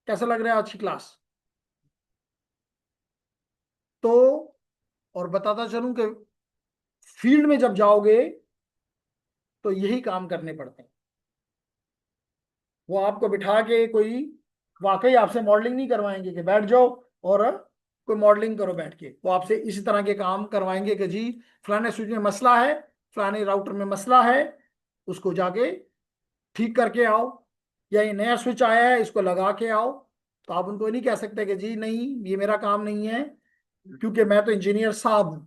कैसा लग रहा है आज की क्लास? तो और बताता चलूं कि फील्ड में जब जाओगे तो यही काम करने पड़ते हैं। वो आपको बिठा के कोई वाकई आपसे मॉडलिंग नहीं करवाएंगे कि बैठ जाओ और कोई मॉडलिंग करो बैठ के। वो आपसे इसी तरह के काम करवाएंगे कि जी फलाने स्विच में मसला है, फलाने राउटर में मसला है, उसको जाके ठीक करके आओ, या ये नया स्विच आया है इसको लगा के आओ। तो आप उनको नहीं कह सकते कि जी नहीं ये मेरा काम नहीं है, क्योंकि मैं तो इंजीनियर साहब हूं।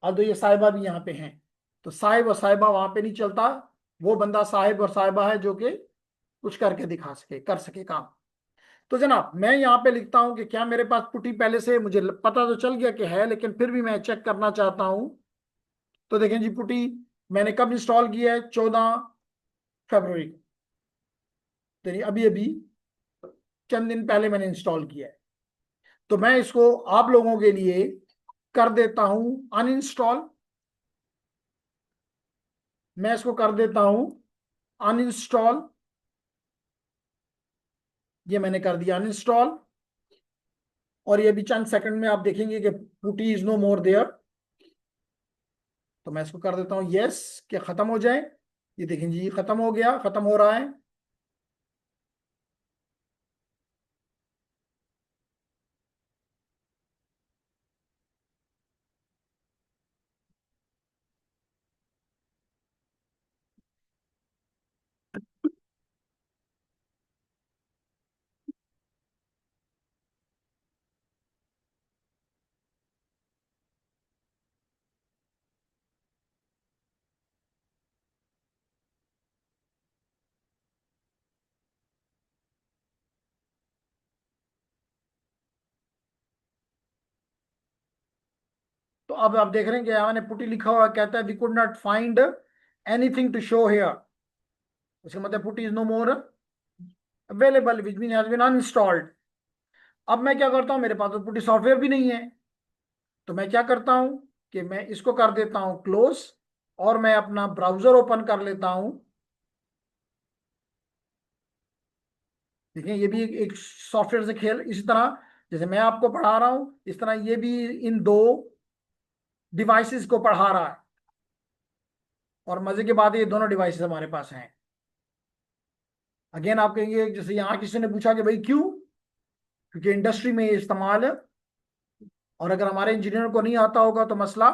अब तो ये साहिबा भी यहाँ पे हैं, तो साहिब और साहिबा वहां पे नहीं चलता। वो बंदा साहिब और साहिबा है जो कि कुछ करके दिखा सके, कर सके काम। तो जनाब मैं यहाँ पे लिखता हूं कि क्या मेरे पास पुटी पहले से मुझे पता तो चल गया कि है, लेकिन फिर भी मैं चेक करना चाहता हूं। तो देखें जी पुटी मैंने कब इंस्टॉल किया है? 14 फरवरी को। तो अभी अभी चंद दिन पहले मैंने इंस्टॉल किया है। तो मैं इसको आप लोगों के लिए कर देता हूं अनइंस्टॉल। मैं इसको कर देता हूं अनइंस्टॉल। ये मैंने कर दिया अनइंस्टॉल, और ये भी चंद सेकंड में आप देखेंगे कि पुटी इज नो मोर देयर। तो मैं इसको कर देता हूं यस कि खत्म हो जाए। ये देखें जी खत्म हो गया, खत्म हो रहा है। तो अब आप देख रहे हैं कि यहाँ मैंने पुटी लिखा हुआ कहता है we could not find anything to show here, उसका मतलब PuTTY is no more available which mean has been uninstalled. अब मैं क्या करता हूँ, मेरे पास तो पुटी सॉफ्टवेयर भी नहीं है, तो मैं क्या करता हूँ कि मैं इसको कर देता हूँ क्लोज और मैं अपना ब्राउजर ओपन कर लेता हूँ। देखिए ये भी एक सॉफ्टवेयर से खेल, इसी तरह जैसे मैं आपको पढ़ा रहा हूं इस तरह ये भी इन दो डिवाइसेस को पढ़ा रहा है, और मजे की बात है ये दोनों डिवाइसेस हमारे पास हैं। अगेन आप कहेंगे जैसे यहाँ किसी ने पूछा कि भाई क्यों, क्योंकि इंडस्ट्री में ये इस्तेमाल है, और अगर हमारे इंजीनियर को नहीं आता होगा तो मसला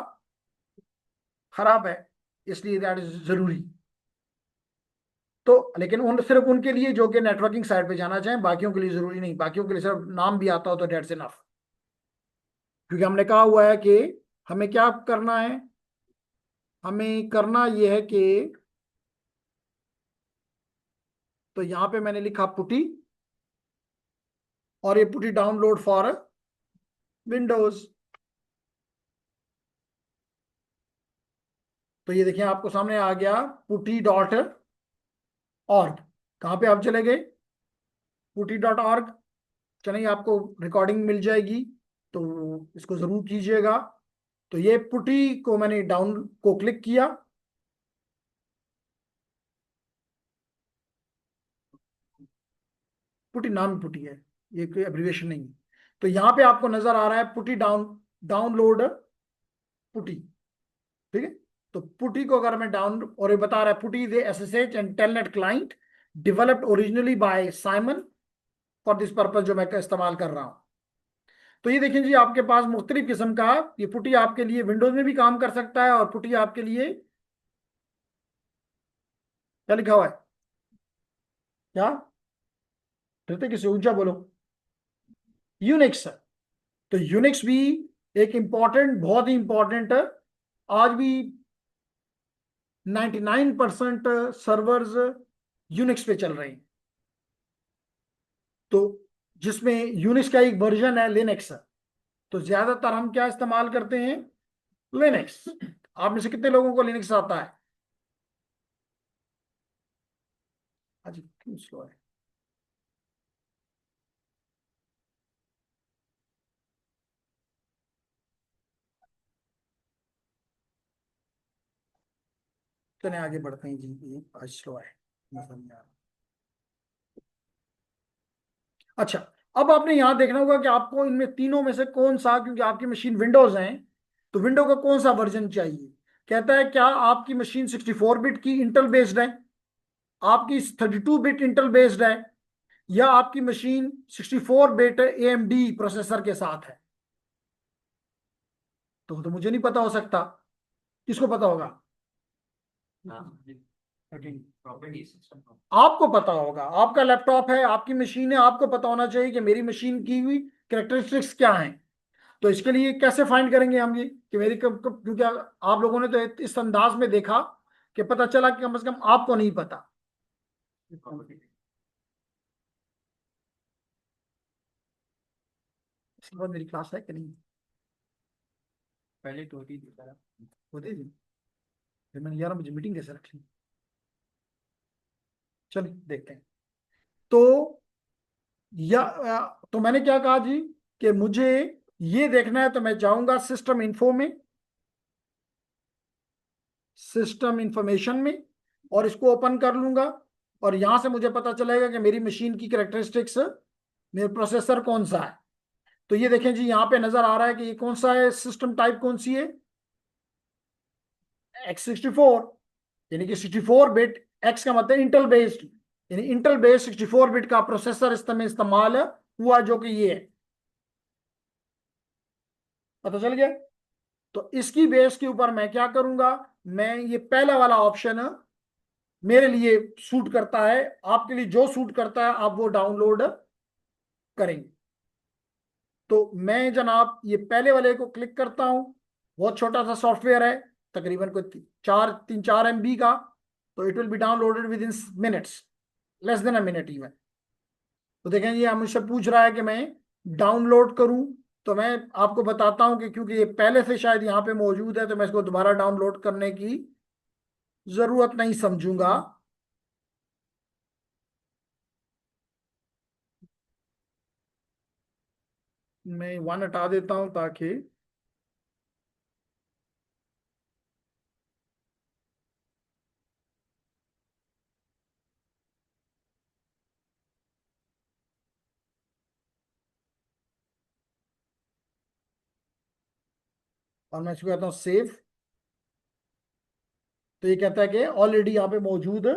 खराब है, इसलिए दैट इज जरूरी। तो लेकिन उन सिर्फ उनके लिए जो कि नेटवर्किंग साइड पे जाना चाहें, बाकियों के लिए जरूरी नहीं, बाकियों के लिए सिर्फ नाम भी आता हो तो डेट्स इनफ। क्योंकि हमने कहा हुआ है कि हमें क्या करना है, हमें करना यह है कि, तो यहां पे मैंने लिखा पुटी, और ये पुटी डाउनलोड फॉर विंडोज। तो ये देखिए आपको सामने आ गया putti.org। कहां पे आप चले गए, putti.org, चलिए आपको रिकॉर्डिंग मिल जाएगी तो इसको जरूर कीजिएगा। तो ये पुटी को मैंने डाउन को क्लिक किया, पुटी नाम पुटी है, ये कोई एब्रिविएशन नहीं है। तो यहां पे आपको नजर आ रहा है पुटी डाउनलोड पुटी, ठीक है। तो पुटी को अगर मैं डाउन, और ये बता रहा है PuTTY is SSH and Telnet client developed originally by Simon for this purpose, जो मैं इस्तेमाल कर रहा हूं। तो ये देखिए जी आपके पास मुख्तलिफ किस्म का, ये पुटी आपके लिए विंडोज में भी काम कर सकता है, और पुटी आपके लिए क्या लिखा हुआ है, क्या कहते किसी ऊंचा बोलो, यूनिक्स। तो यूनिक्स भी एक इंपॉर्टेंट, बहुत ही इंपॉर्टेंट, आज भी 99% सर्वर्स यूनिक्स पे चल रहे हैं। तो जिसमें यूनिक्स का एक वर्जन है लिनक्स, तो ज्यादातर हम क्या इस्तेमाल करते हैं, लिनक्स। आप में से कितने लोगों को लिनक्स आता है, आज क्यों स्लो है, चले आगे बढ़ते हैं जी, ये आज स्लो है, मसला नहीं आ रहा। अच्छा, अब आपने यहां देखना होगा कि आपको इनमें तीनों में से कौन सा, क्योंकि आपकी मशीन विंडोज है तो विंडो का कौन सा वर्जन चाहिए। कहता है क्या आपकी मशीन 64 बिट की इंटेल बेस्ड है, आपकी 32 बिट इंटेल बेस्ड है, या आपकी मशीन 64 बिट एएमडी प्रोसेसर के साथ है। तो मुझे नहीं पता हो सकता, किसको पता होगा, आपको पता होगा, आपका लैपटॉप है, आपकी मशीन है, आपको पता होना चाहिए कि मेरी मशीन की हुई कैरेक्टरिस्टिक्स क्या हैं। तो इसके लिए कैसे फाइंड करेंगे हम ये कि मेरी क्योंकि आप लोगों ने तो इस अंदाज में देखा कि पता चला कि कम से कम आपको नहीं पता। इसके बाद मेरी क्लास है कि नहीं, पहले तो होती थी सर। होती थी, फिर मैंने 11 बजे मीटिंग कैसे रख ली। चलिए देखते हैं। तो तो मैंने क्या कहा जी कि मुझे ये देखना है, तो मैं जाऊंगा सिस्टम इन्फो में, सिस्टम इंफॉर्मेशन में, और इसको ओपन कर लूंगा, और यहां से मुझे पता चलेगा कि मेरी मशीन की कैरेक्टरिस्टिक्स, मेरे प्रोसेसर कौन सा है। तो ये देखें जी यहाँ पे नजर आ रहा है कि ये कौन सा है, सिस्टम टाइप कौन सी है, x64, यानी कि 64 बिट, x का मतलब इंटेल बेस्ड, यानी इंटेल बेस्ड 64 बिट का प्रोसेसर इस्तेमाल हुआ, जो कि ये है, पता चल गया। तो इसकी बेस के ऊपर मैं क्या करूंगा, मैं ये पहला वाला ऑप्शन मेरे लिए सूट करता है, आपके लिए जो सूट करता है आप वो डाउनलोड करेंगे। तो मैं जनाब ये पहले वाले को क्लिक करता हूं, बहुत छोटा सा सॉफ्टवेयर है, तकरीबन कोई 3-4 MB का, तो it will be downloaded with in minutes, less than a minute even. तो देखें ये मुझसे पूछ रहा है कि मैं डाउनलोड करूं, तो मैं आपको बताता हूं कि क्योंकि ये पहले से शायद यहाँ पे मौजूद है तो मैं इसको दोबारा डाउनलोड करने की जरूरत नहीं समझूंगा। मैं 1 हटा देता हूं ताकि और मैं इसको कहता हूँ सेव। तो ये कहता है कि ऑलरेडी यहाँ पे मौजूद है।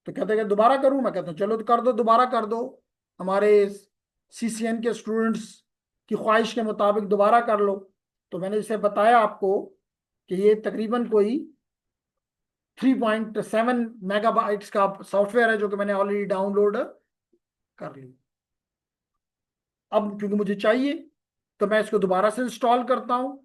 तो कहते हैं कि दोबारा करूं, मैं कहता हूँ चलो तो कर दो, दोबारा कर दो। हमारे सीसीएन के स्टूडेंट्स की ख्वाहिश के मुताबिक दोबारा कर लो। तो मैंने जैसे बताया आपको कि ये तकरीबन कोई 3.7 मेगाबाइट्स का सॉफ्टवेयर है जो कि मैंने ऑलरेडी डाउनलोड कर ली। अब क्योंकि मुझे चाहिए तो मैं इसको दोबारा से इंस्टॉल करता हूं।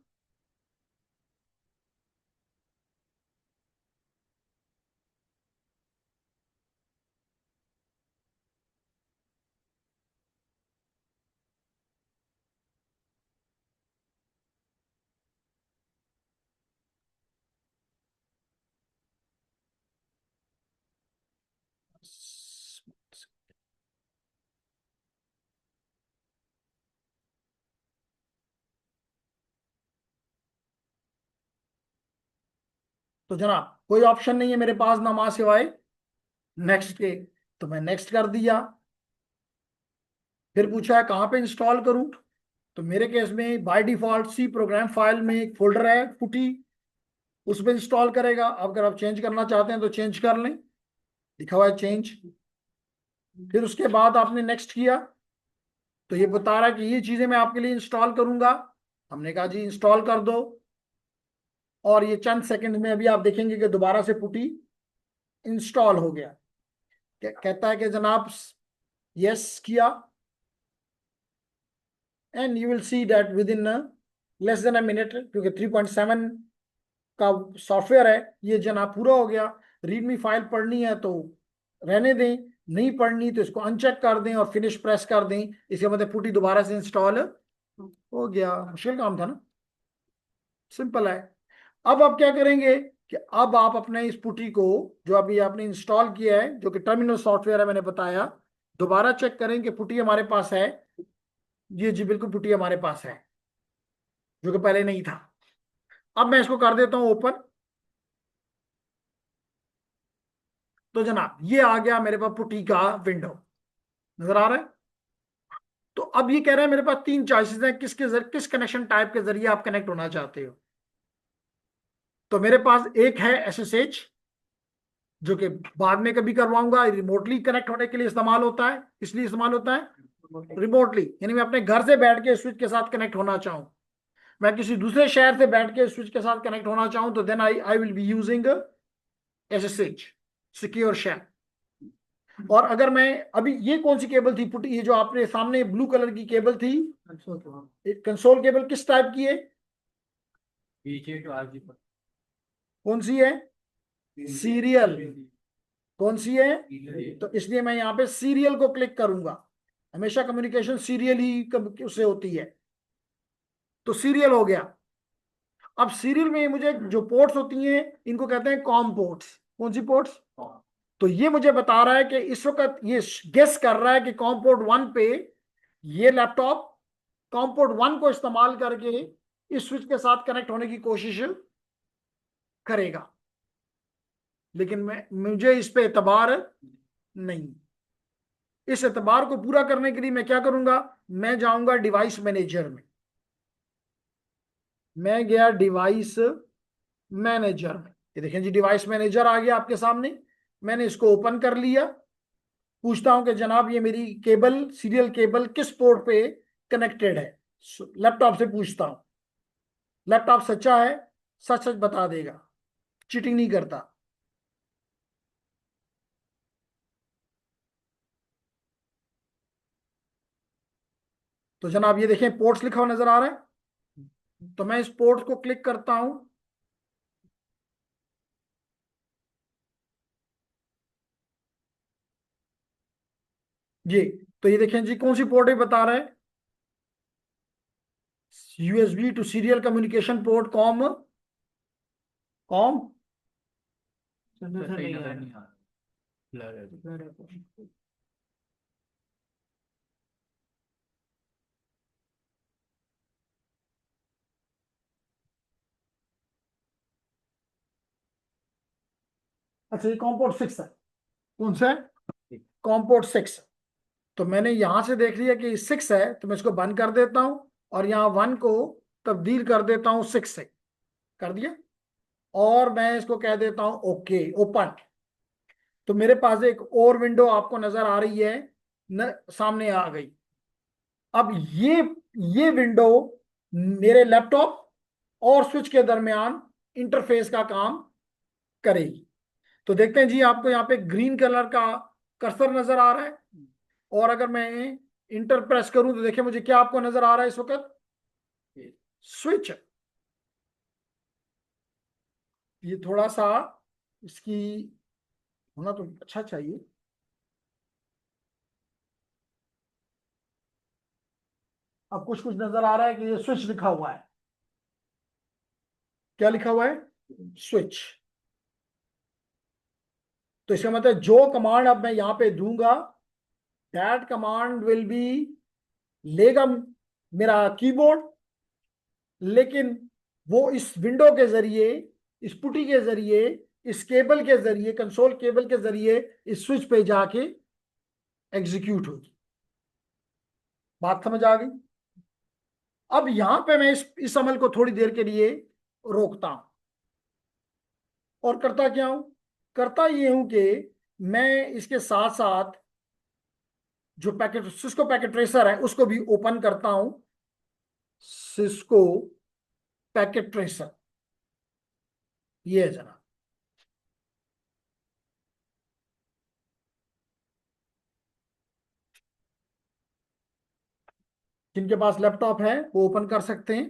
तो जनाब कोई ऑप्शन नहीं है मेरे पास ना सिवाय नेक्स्ट के। तो मैं नेक्स्ट कर दिया। फिर पूछा है कहाँ पे इंस्टॉल करूं। तो मेरे केस में by default C program file में एक फोल्डर है फुटी, उस पर इंस्टॉल करेगा। अब अगर आप चेंज करना चाहते हैं तो चेंज कर लें, लिखा हुआ है चेंज। फिर उसके बाद आपने नेक्स्ट किया तो ये बता रहा है कि ये चीजें मैं आपके लिए इंस्टॉल करूंगा। हमने कहा जी इंस्टॉल कर दो। और ये चंद सेकंड में अभी आप देखेंगे कि दोबारा से पुटी इंस्टॉल हो गया। कहता है कि जनाब यस किया and you will see that with in less than a minute, क्योंकि 3.7 का सॉफ्टवेयर है, ये जनाब पूरा हो गया। रीडमी फाइल पढ़नी है तो रहने दें, नहीं पढ़नी तो इसको अनचेक कर दें और फिनिश प्रेस कर दें। इसके मतलब पुटी दोबारा से इंस्टॉल हो गया। मुश्किल काम था ना, सिंपल है। अब आप क्या करेंगे कि अब आप अपने इस पुटी को जो अभी आपने इंस्टॉल किया है, जो कि टर्मिनल सॉफ्टवेयर है मैंने बताया, दोबारा चेक करें कि पुटी हमारे पास है। ये जी बिल्कुल पुटी हमारे पास है, जो कि पहले नहीं था। अब मैं इसको कर देता हूं ओपन। तो जनाब ये आ गया मेरे पास पुटी का विंडो, नजर आ रहा है। तो अब ये कह रहा है मेरे पास 3 चॉइसेस हैं, किस कनेक्शन टाइप के जरिए आप कनेक्ट होना चाहते हो। तो मेरे पास एक है एसएसएच, जो कि बाद में कभी करवाऊंगा, रिमोटली कनेक्ट होने के लिए इस्तेमाल होता है। इसलिए इस्तेमाल होता है रिमोटली, यानी मैं अपने घर से बैठ के स्विच के साथ कनेक्ट होना चाहूं, मैं किसी दूसरे शहर से बैठ के स्विच के साथ कनेक्ट होना चाहूं, तो then I will be using SSH secure shell. और अगर मैं अभी ये कौन सी केबल थी पुटी, ये जो आपने सामने ब्लू कलर की केबल थी, कंसोल केबल किस टाइप की है, कौन सी है, सीरियल, कौन सी है। तो इसलिए मैं यहाँ पे सीरियल को क्लिक करूंगा। हमेशा कम्युनिकेशन सीरियल ही उससे होती है। तो सीरियल हो गया। अब सीरियल में मुझे जो पोर्ट्स होती हैं इनको कहते हैं कॉम पोर्ट्स। कौन सी पोर्ट्स, तो ये मुझे बता रहा है कि इस वक्त ये गेस कर रहा है कि कॉम पोर्ट 1 पे ये लैपटॉप कॉम पोर्ट 1 को इस्तेमाल करके इस स्विच के साथ कनेक्ट होने की कोशिश करेगा। लेकिन मुझे इस पे एतबार नहीं। इस एतबार को पूरा करने के लिए मैं क्या करूंगा, मैं जाऊंगा डिवाइस मैनेजर में। मैं गया डिवाइस मैनेजर में, ये देखें जी डिवाइस मैनेजर आ गया आपके सामने। मैंने इसको ओपन कर लिया। पूछता हूं कि जनाब ये मेरी केबल सीरियल केबल किस पोर्ट पे कनेक्टेड है। लैपटॉप से पूछता हूं। लैपटॉप सच्चा है, सच सच बता देगा, चीटिंग नहीं करता। तो जनाब ये देखें पोर्ट्स लिखा हुआ नजर आ रहा है। तो मैं इस पोर्ट को क्लिक करता हूं। जी, तो ये देखें जी कौन सी पोर्ट है बता रहा है, USB to serial communication port com com sir sir नजर सही नहीं आ नजर रहा नहीं आ रहा ब्लर है ब्लर है। अच्छा ये कॉम पोर्ट 6 है। कौन सा है? Com port 6। तो मैंने यहां से देख लिया कि 6 है, तो मैं इसको बंद कर देता हूं और यहाँ 1 को तब्दील कर देता हूं 6 से। कर दिया। और मैं इसको कह देता हूं ओके ओपन। तो मेरे पास एक और विंडो आपको नजर आ रही है, सामने आ गई। अब ये विंडो मेरे लैपटॉप और स्विच के दरमियान इंटरफेस का काम करेगी। तो देखते हैं जी, आपको यहाँ पे ग्रीन कलर का कर्सर नजर आ रहा है। और अगर मैं इंटर प्रेस करूं तो देखिए मुझे क्या आपको नजर आ रहा है इस वक्त? स्विच। ये थोड़ा सा इसकी होना तो अच्छा चाहिए। अब कुछ कुछ नजर आ रहा है कि ये स्विच लिखा हुआ है। क्या लिखा हुआ है? स्विच। तो इसका मतलब जो कमांड अब मैं यहां पे दूंगा, दैट कमांड विल बी, लेगा मेरा कीबोर्ड, लेकिन वो इस विंडो के जरिए, इस पुटी के जरिए, इस केबल के जरिए, कंसोल केबल के जरिए इस स्विच पे जाके एग्जीक्यूट होगी। बात समझ आ गई? अब यहां पे मैं इस अमल को थोड़ी देर के लिए रोकता हूं और करता क्या हूं? करता ये हूं कि मैं इसके साथ साथ जो पैकेट सिस्को पैकेट ट्रेसर है उसको भी ओपन करता हूं। सिस्को पैकेट ट्रेसर ये है जनाब। जिनके पास लैपटॉप है वो ओपन कर सकते हैं।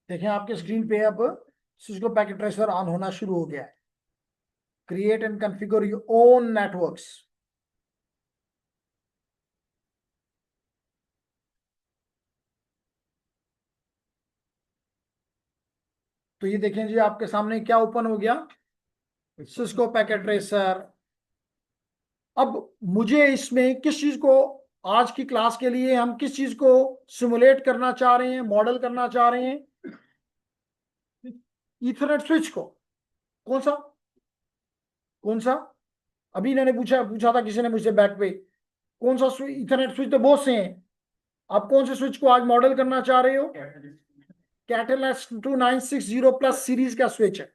देखें आपके स्क्रीन पे अब सिस्को पैकेट ट्रेसर ऑन होना शुरू हो गया है। Create and configure your own networks. तो ये देखें जी, आपके सामने क्या ओपन हो गया? Cisco packet tracer. अब मुझे इसमें किस चीज को, आज की क्लास के लिए हम किस चीज को सिमुलेट करना चाह रहे हैं, मॉडल करना चाह रहे हैं? ईथरनेट स्विच को। कौन सा? कौन सा? अभी इन्होंने पूछा पूछा था किसी ने मुझसे बैक पे, कौन सा ईथरनेट स्विच? तो बहुत से हैं। आप कौन से स्विच को आज मॉडल करना चाह रहे हो? कैटल S2960 प्लस सीरीज का स्विच है।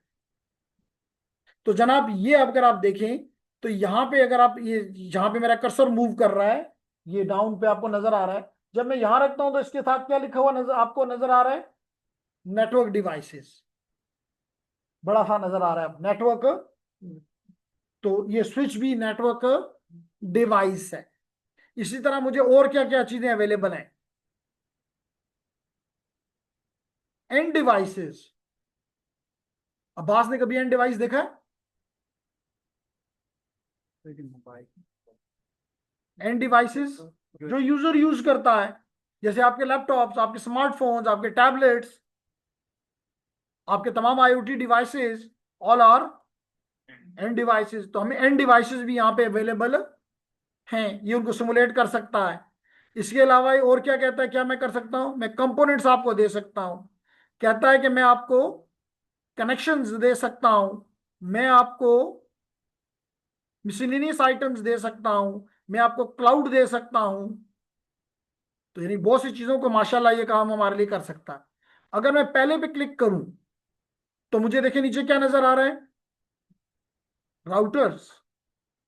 तो जनाब ये अगर आप देखें तो यहाँ पे अगर आप ये, जहां पे मेरा कर्सर मूव कर रहा है, ये डाउन पे आपको नजर आ रहा है। जब मैं यहां रखता हूं तो इसके साथ क्या लिखा हुआ आपको नजर आ रहा है? Network devices. बड़ा सा नजर आ रहा है नेटवर्क। तो ये स्विच भी नेटवर्क डिवाइस है। इसी तरह मुझे और क्या क्या चीजें अवेलेबल हैं? End devices. अब्बास ने कभी एंड डिवाइस देखा है? एंड डिवाइसेस जो यूजर यूज करता है, जैसे आपके लैपटॉप्स, आपके स्मार्टफोन्स, आपके टैबलेट्स, आपके तमाम IoT devices, all are end devices, तो हमें एन डिवाइसेस भी यहाँ पे अवेलेबल हैं, ये उनको सिमुलेट कर सकता है। इसके अलावा ये और क्या कहता है, क्या मैं कर सकता हूं, मैं कंपोनेंट्स आपको दे सकता हूं। कहता है कि मैं आपको कनेक्शंस दे सकता हूं, मैं आपको मिसलिनियस आइटम्स दे सकता हूं, मैं आपको क्लाउड दे सकता हूं। तो यानी बहुत सी चीजों को माशाल्लाह ये काम हमारे लिए कर सकता है। अगर मैं पहले पे क्लिक करूं तो मुझे देखिए नीचे क्या नजर आ रहा है, राउटर्स।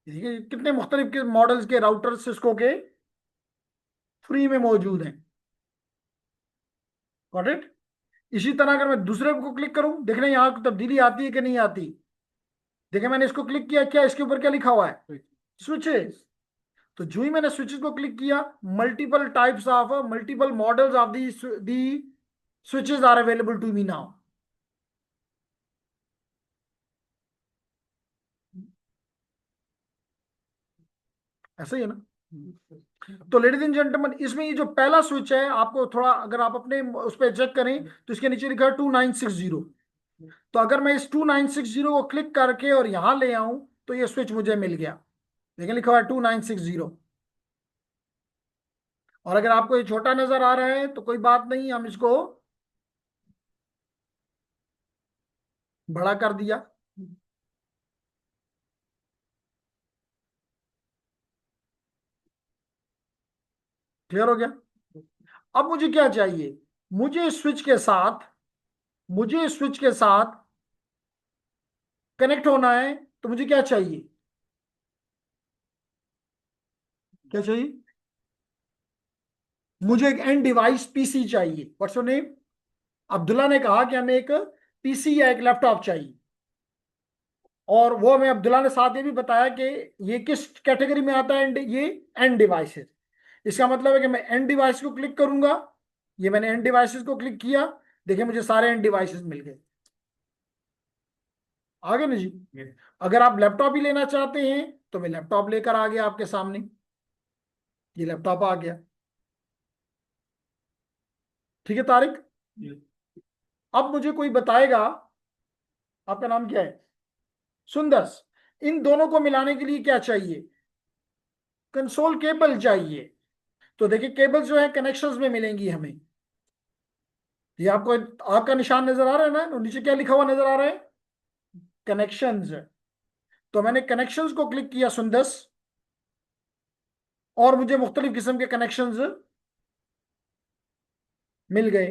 देखिए कितने मुख्तलिफ के मॉडल्स के राउटर्स सिस्को के फ्री में मौजूद हैं। Got it. इसी तरह अगर मैं दूसरे को क्लिक करूं, देखना यहां तब्दीली आती है कि नहीं आती। देखिए मैंने इसको क्लिक किया, क्या इसके ऊपर क्या लिखा हुआ है, स्विचेस। तो जो ही मैंने स्विचेस को क्लिक किया, multiple types of multiple models of the switches are available to me now. ऐसा ही है ना। तो लेडीज एंड जेंटलमैन, इसमें ये जो पहला स्विच है, आपको थोड़ा अगर आप अपने उस पर चेक करें तो इसके नीचे लिखा है 2960। तो अगर मैं इस 2960 को क्लिक करके और यहां ले आऊं तो ये स्विच मुझे मिल गया। देखिए लिखा हुआ है 2960। और अगर आपको ये छोटा नजर आ रहा है तो कोई बात नहीं, हम इसको बड़ा कर दिया। क्लियर हो गया। अब मुझे क्या चाहिए, मुझे इस स्विच के साथ मुझे इस स्विच के साथ कनेक्ट होना है। तो मुझे क्या चाहिए, क्या चाहिए, मुझे एक एंड डिवाइस पीसी चाहिए। What's your name. अब्दुल्ला ने कहा कि हमें एक पीसी या एक लैपटॉप चाहिए, और वो हमें अब्दुल्ला ने साथ ये भी बताया कि ये किस कैटेगरी में आता है, ये एंड डिवाइसेस। इसका मतलब है कि मैं एंड डिवाइस को क्लिक करूंगा, ये मैंने एंड डिवाइसेस को क्लिक किया, देखिए मुझे सारे एंड डिवाइसेस मिल गए। आ गए ना जी। अगर आप लैपटॉप ही लेना चाहते हैं तो मैं लैपटॉप लेकर आ गया आपके सामने, ये लैपटॉप आ गया। ठीक है तारिक। अब मुझे कोई बताएगा, आपका नाम क्या है, सुंदर, इन दोनों को मिलाने के लिए क्या चाहिए, कंसोल केबल चाहिए। तो देखिए केबल जो है कनेक्शंस में मिलेंगी हमें। ये आपको आग का निशान नजर आ रहा है ना, और नीचे क्या लिखा हुआ नजर आ रहा है, कनेक्शंस। तो मैंने कनेक्शंस को क्लिक किया सुंदस, और मुझे मुख्तलिफ किस्म के कनेक्शंस मिल गए।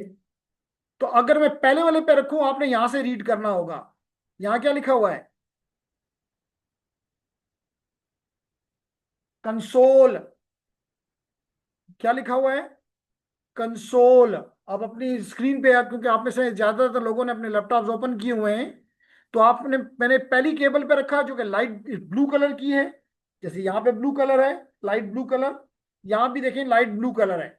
तो अगर मैं पहले वाले पे रखूं, आपने यहां से रीड करना होगा, यहां क्या लिखा हुआ है, कंसोल। क्या लिखा हुआ है, कंसोल। अब अपनी स्क्रीन पे, क्योंकि आप में से ज्यादातर लोगों ने अपने लैपटॉप्स ओपन किए हुए हैं, तो आपने मैंने पहली केबल पे रखा जो कि लाइट ब्लू कलर की है। जैसे यहाँ पे ब्लू कलर है, लाइट ब्लू कलर, यहाँ भी देखें लाइट ब्लू कलर है।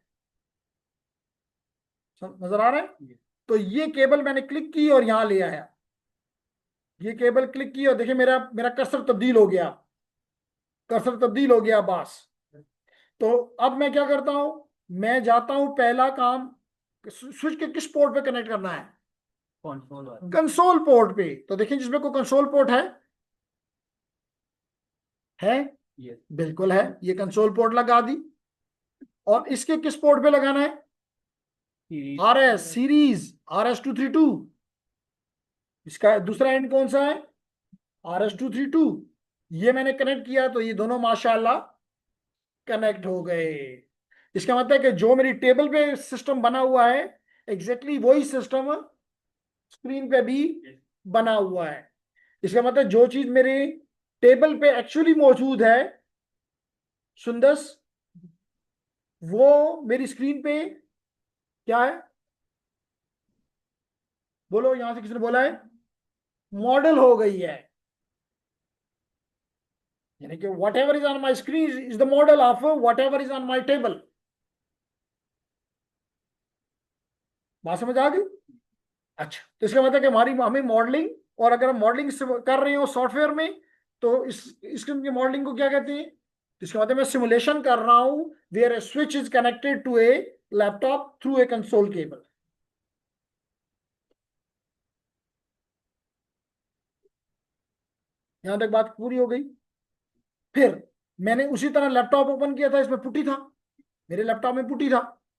नजर आ रहा है। तो ये केबल मैंने क्लिक की और यहां ले आया, ये केबल क्लिक की और देखिए मेरा मेरा कर्सर तब्दील हो गया, कर्सर तब्दील हो गया बस। तो अब मैं क्या करता हूं, मैं जाता हूं, पहला काम स्विच के किस पोर्ट पे कनेक्ट करना है, कंसोल कंसोल पोर्ट पे। तो देखिए जिसमें कोई कंसोल पोर्ट है यस बिल्कुल है, ये कंसोल पोर्ट लगा दी। और इसके किस पोर्ट पे लगाना है, आर एस सीरीज, RS-232। इसका दूसरा एंड कौन सा है, RS-232। ये मैंने कनेक्ट किया तो ये दोनों माशाल्लाह कनेक्ट हो गए। इसका मतलब है कि जो मेरी टेबल पे सिस्टम बना हुआ है, एग्जैक्टली वही सिस्टम स्क्रीन पे भी बना हुआ है। इसका मतलब जो चीज मेरे टेबल पे एक्चुअली मौजूद है सुंदस, वो मेरी स्क्रीन पे क्या है, बोलो, यहां से किसी ने बोला है, मॉडल हो गई है। यानी कि what ever is on my screen is the model of what ever is on my table. बात समझ आ गई। अच्छा, तो इसका मतलब कि हमारी हमें मॉडलिंग, और अगर हम मॉडलिंग कर रहे हो सॉफ्टवेयर में, तो इसकी मॉडलिंग को क्या कहते हैं, तो इसका मतलब मैं सिमुलेशन कर रहा हूं where a switch is connected to a laptop through a console cable. यहां तक बात पूरी हो गई। फिर मैंने उसी तरह लैपटॉप ओपन किया था, इसमें पुटी था, मेरे लैपटॉप में पुटी था।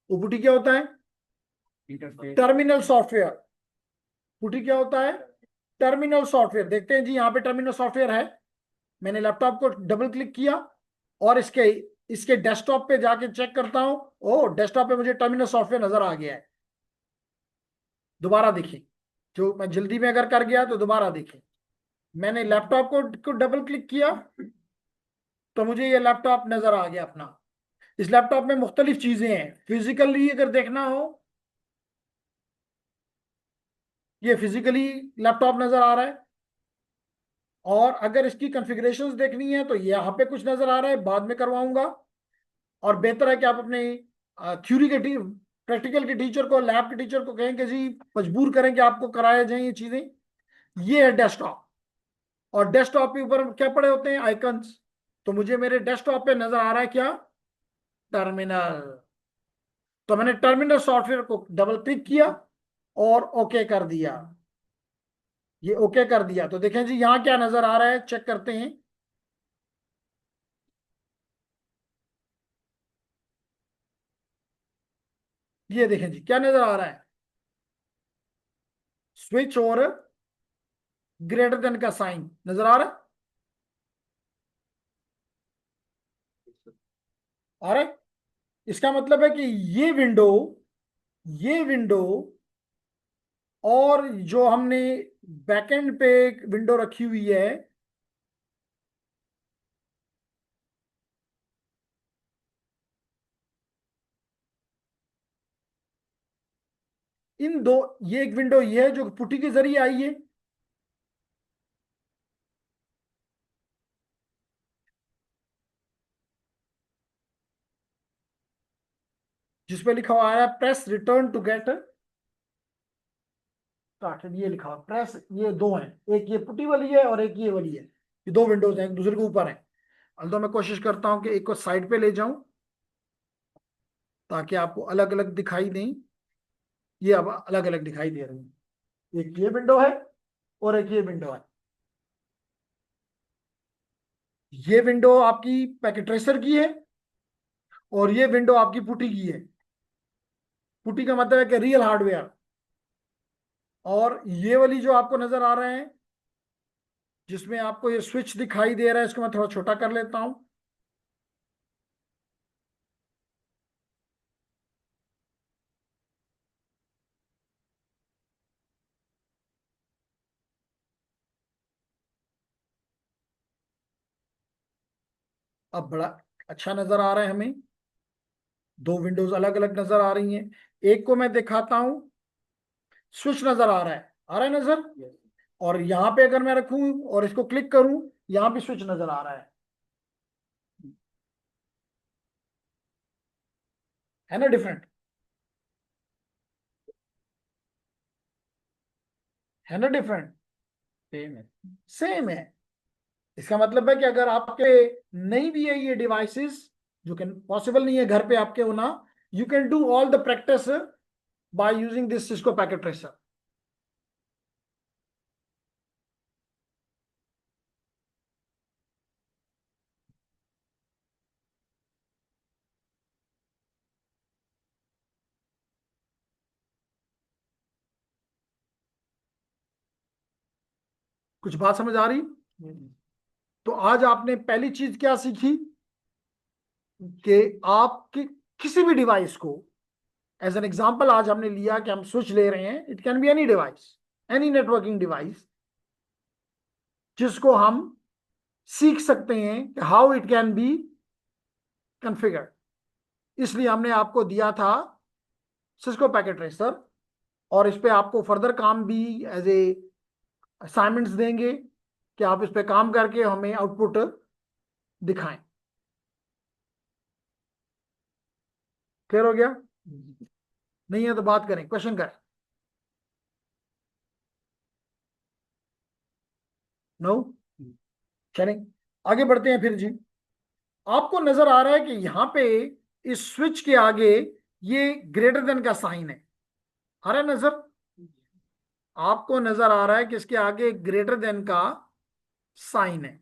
वो पुटी क्या होता है? Terminal software. पुटी क्या होता है? Terminal software. देखते हैं जी, यहाँ पे टर्मिनल सॉफ्टवेयर है। मैंने लैपटॉप को डबल क्लिक किया और इसके इसके डेस्कटॉप पे जाके चेक करता हूं। ओ, डेस्कटॉप पे मुझे टर्मिनल सॉफ्टवेयर नजर आ गया है। दोबारा देखें, जो मैं जल्दी में अगर कर गया तो दोबारा देखें। मैंने लैपटॉप को डबल क्लिक किया तो मुझे ये लैपटॉप नजर आ गया अपना। इस लैपटॉप में मुख्तलिफ चीजें हैं। फिजिकली अगर देखना हो, ये फिजिकली लैपटॉप नजर आ रहा है। और अगर इसकी कॉन्फ़िगरेशंस देखनी है तो यहाँ पे कुछ नजर आ रहा है, बाद में करवाऊंगा। और बेहतर है कि आप अपने थ्योरी के प्रैक्टिकल के टीचर को, लैब के टीचर को कहें कि जी मजबूर करें कि आपको कराया जाए ये चीजें। ये है डेस्कटॉप, और डेस्कटॉप के ऊपर क्या पड़े होते हैं? आइकन्स। तो मुझे मेरे डेस्कटॉप पे नजर आ रहा है क्या? टर्मिनल। तो मैंने टर्मिनल सॉफ्टवेयर को डबल क्लिक किया और ओके कर दिया। ये ओके कर दिया तो देखें जी यहां क्या नजर आ रहा है, चेक करते हैं। ये देखें जी क्या नजर आ रहा है, स्विच और ग्रेटर देन का साइन नजर आ रहा है। आ रहा है। इसका मतलब है कि ये विंडो और जो हमने बैकएंड पे एक विंडो रखी हुई है, इन दो, ये एक विंडो ये है जो पुटी के जरिए आई है, जिसपे लिखा हुआ है press return to get started. ये लिखा हुआ प्रेस, ये दो हैं, एक ये पुटी वाली है और एक ये वाली है। ये दो विंडोज हैं, एक दूसरे के ऊपर है। अल्दो मैं कोशिश करता हूं कि एक को साइड पे ले जाऊं ताकि आपको अलग अलग दिखाई दें। ये अब अलग अलग दिखाई दे रही है। एक ये विंडो है और एक ये विंडो है। ये विंडो आपकी पैकेट ट्रेसर की है और ये विंडो आपकी पुटी की है। पुटी का मतलब है कि रियल हार्डवेयर। और ये वाली जो आपको नजर आ रहा है, जिसमें आपको ये स्विच दिखाई दे रहा है, इसको मैं थोड़ा छोटा कर लेता हूं। अब बड़ा अच्छा नजर आ रहा है हमें। दो विंडोज अलग अलग नजर आ रही हैं। एक को मैं दिखाता हूं, स्विच नजर आ रहा है। आ रहा है नजर। और यहां पे अगर मैं रखूं और इसको क्लिक करूं, यहां भी स्विच नजर आ रहा है ना डिफरेंट? है ना डिफरेंट? सेम है। सेम है। इसका मतलब है कि अगर आपके नहीं भी है ये डिवाइसेस, जो कैन पॉसिबल नहीं है घर पे आपके होना, you can do all the practice by using this Cisco packet tracer. कुछ बात समझ आ रही? तो आज आपने पहली चीज क्या सीखी कि आपके किसी भी डिवाइस को, एज एन एग्जांपल आज हमने लिया कि हम स्विच ले रहे हैं, it can be any device, any networking device, जिसको हम सीख सकते हैं how it can be configure. इसलिए हमने आपको दिया था सिस्को पैकेट ट्रेसर, और इस पे आपको फर्दर काम भी एज ए असाइनमेंट्स देंगे कि आप इस पे काम करके हमें आउटपुट दिखाएं। क्लियर हो गया? नहीं है तो बात करें, क्वेश्चन करें। नो? चलें आगे बढ़ते हैं फिर जी। आपको नजर आ रहा है कि यहां पे इस स्विच के आगे ये ग्रेटर देन का साइन है। आ रहा है नजर? आपको नजर आ रहा है कि इसके आगे ग्रेटर देन का साइन है।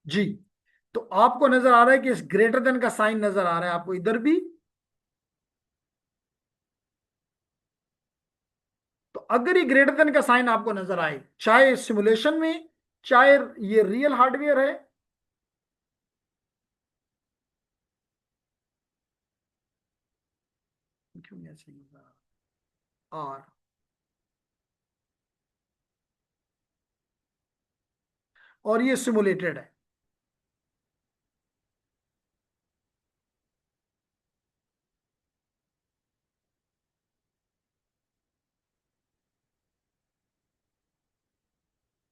जी, तो आपको नजर आ रहा है कि इस ग्रेटर देन का साइन नजर आ रहा है आपको इधर भी। तो अगर ये ग्रेटर देन का साइन आपको नजर आए, चाहे सिमुलेशन में चाहे ये रियल हार्डवेयर है, क्यों ऐसे और ये सिमुलेटेड है,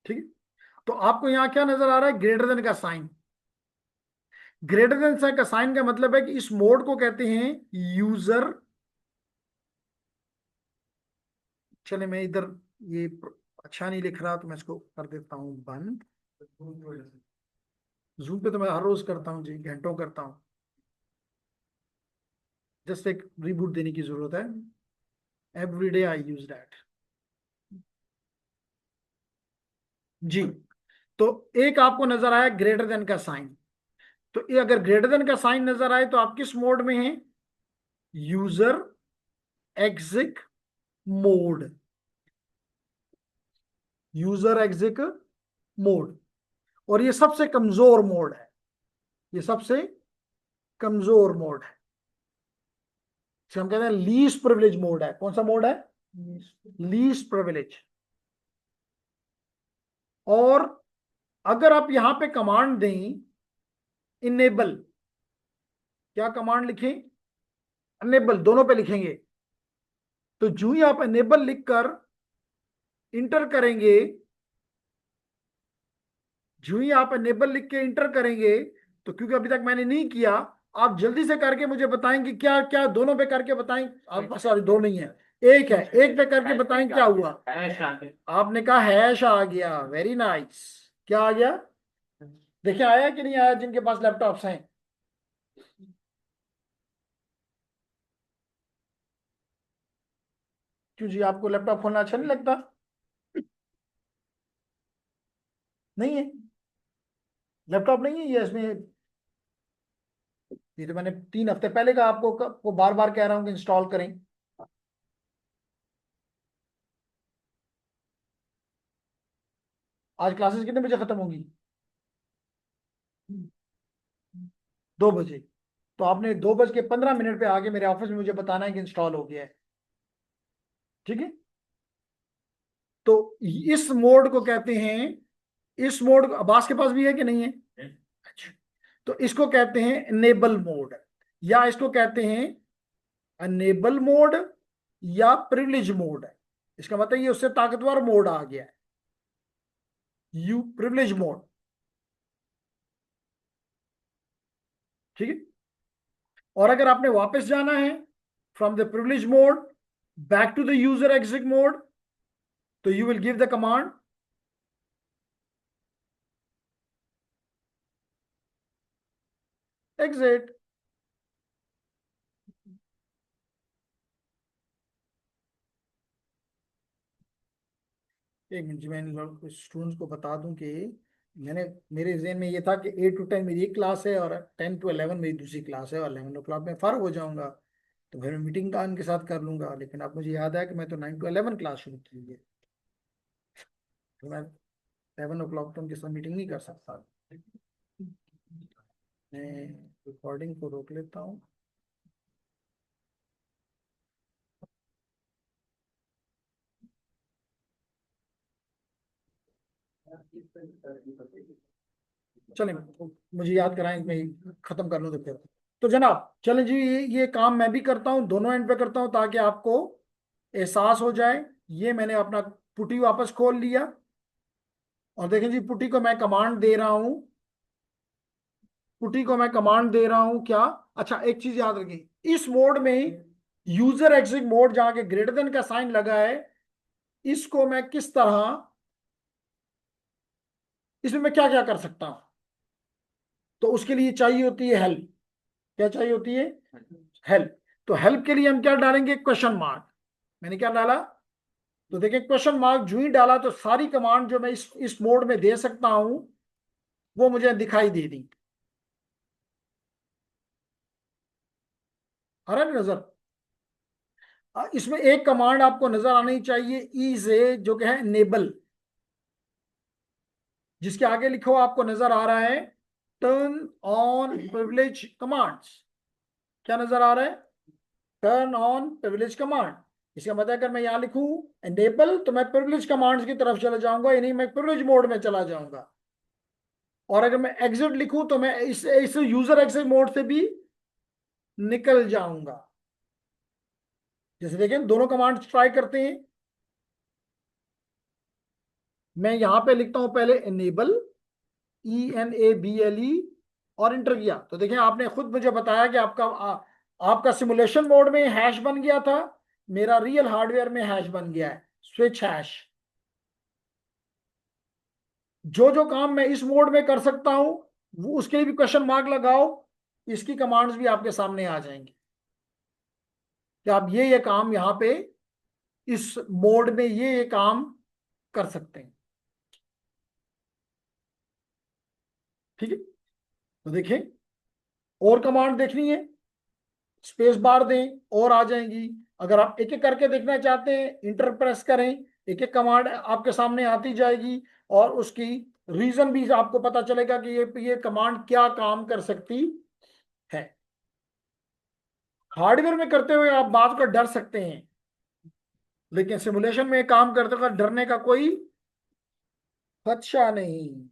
ठीक है। तो आपको यहां क्या नजर आ रहा है? ग्रेटर देन का साइन। ग्रेटर देन का साइन का मतलब है कि इस मोड को कहते हैं यूजर। चले मैं इधर ये अच्छा नहीं लिख रहा तो मैं इसको कर देता हूं बंद। जूम पे तो मैं हर रोज करता हूँ जी, घंटों करता हूँ। जस्ट एक रिबूट देने की जरूरत है। Every day I use that. जी, तो एक आपको नजर आया ग्रेटर देन का साइन। तो ये अगर ग्रेटर देन का साइन नजर आए तो आप किस मोड में हैं? User exec mode. User exec mode. और ये सबसे कमजोर मोड है, ये सबसे कमजोर मोड है, जिसे हम कहते हैं लीस्ट प्रिविलेज मोड है। कौन सा मोड है? Least privilege. और अगर आप यहां पे कमांड दें इनेबल, क्या कमांड लिखें? इनेबल, दोनों पे लिखेंगे। तो जो ही आप इनेबल लिखकर इंटर करेंगे, जो ही आप इनेबल लिख के इंटर करेंगे, तो क्योंकि अभी तक मैंने नहीं किया, आप जल्दी से करके मुझे बताएंगे क्या क्या, दोनों पे करके बताएं। आप सॉरी, दो नहीं है, एक है, एक पे करके बताएं क्या हुआ। आपने कहा हैश आ गया, वेरी नाइस। क्या आ गया? देखिए आया कि नहीं आया जिनके पास लैपटॉप्स हैं? क्यों जी, आपको लैपटॉप खोलना अच्छा नहीं लगता? नहीं है? लैपटॉप नहीं है ये इसमें? ये तो मैंने 3 हफ्ते पहले का आपको बार बार कह रहा हूं कि इंस्टॉल करें। आज क्लासेस कितने बजे खत्म होंगी? 2 बजे। तो आपने 2:15 पे आके मेरे ऑफिस में मुझे बताना है कि इंस्टॉल हो गया है, ठीक है। तो इस मोड को कहते हैं, इस मोड अब्बास के पास भी है कि नहीं है? अच्छा, तो इसको कहते हैं इनेबल मोड, या इसको कहते हैं अनेबल मोड या प्रिविलेज मोड। इसका मतलब ये उससे ताकतवर मोड आ गया है, यू प्रिविलेज मोड, ठीक है। और अगर आपने वापस जाना है from the privilege mode back to the user exit mode, so you will give the command exit. एक मिनट, मैंने स्टूडेंट्स को बता दूं कि मैंने, मेरे जहन में ये था कि 8 to 10 मेरी एक क्लास है और 10 to 11 मेरी दूसरी क्लास है, और 11 o'clock में फारग हो जाऊंगा, तो फिर मैं मीटिंग का उनके साथ कर लूंगा। लेकिन अब मुझे याद है कि मैं तो 9 to 11 क्लास शुरू की है, तो मैं 11 o'clock तो उनके साथ मीटिंग नहीं कर सकता। मैं रिकॉर्डिंग को रोक लेता हूँ। चलें, मुझे याद कराएं, मैं खत्म कर लूँ तो फिर। तो जनाब चलें जी, ये काम मैं भी करता हूँ, दोनों एंड पे करता हूँ ताकि आपको एहसास हो जाए। ये मैंने अपना पुटी वापस खोल लिया और देखें जी पुटी को मैं कमांड दे रहा हूं, पुटी को मैं कमांड दे रहा हूं क्या। अच्छा एक चीज याद रखिए, इस मोड में यूजर एग्जिट मोड जहां के ग्रेटर देन का साइन लगा है, इसको मैं किस तरह, इसमें मैं क्या क्या कर सकता हूं। तो उसके लिए चाहिए होती है हेल्प। क्या चाहिए होती है? हेल्प। तो हेल्प के लिए हम क्या डालेंगे? Question mark. मैंने क्या डाला? तो देखिए क्वेश्चन मार्क जो ही डाला तो सारी कमांड जो मैं इस मोड में दे सकता हूं वो मुझे दिखाई दे दी। आ रहा है नजर? इसमें एक कमांड आपको नजर आनी चाहिए ई से, जो कि है एनेबल, जिसके आगे लिखो आपको नजर आ रहा है टर्न ऑन प्रिविलेज कमांड्स। क्या नजर आ रहा है? Turn on privilege command. इसका मतलब अगर मैं यहां लिखूं एनेबल तो मैं प्रिविलेज कमांड्स की तरफ चला जाऊंगा, यानी मैं प्रिविलेज मोड में चला जाऊंगा। और अगर मैं एग्जिट लिखूं तो मैं इस यूजर एग्जिट मोड से भी निकल जाऊंगा। जैसे देखें दोनों कमांड ट्राई करते हैं। मैं यहां पे लिखता हूं पहले एनेबल, ENABLE, और इंटर किया तो देखें आपने खुद मुझे बताया कि आपका सिमुलेशन मोड में हैश बन गया था, मेरा रियल हार्डवेयर में हैश बन गया है, स्विच हैश। जो जो काम मैं इस मोड में कर सकता हूं वो उसके लिए भी क्वेश्चन मार्क लगाओ, इसकी कमांड्स भी आपके सामने आ जाएंगी कि आप ये काम यहां पे इस मोड में ये काम कर सकते हैं। ठीक है, तो देखें और कमांड देखनी है, स्पेस बार दें और आ जाएंगी। अगर आप एक एक करके देखना चाहते हैं इंटर प्रेस करें, एक एक कमांड आपके सामने आती जाएगी और उसकी रीजन भी आपको पता चलेगा कि ये कमांड क्या काम कर सकती है। हार्डवेयर में करते हुए आप बात को डर सकते हैं, लेकिन सिमुलेशन में काम करते हुए डरने का कोई खदशा नहीं।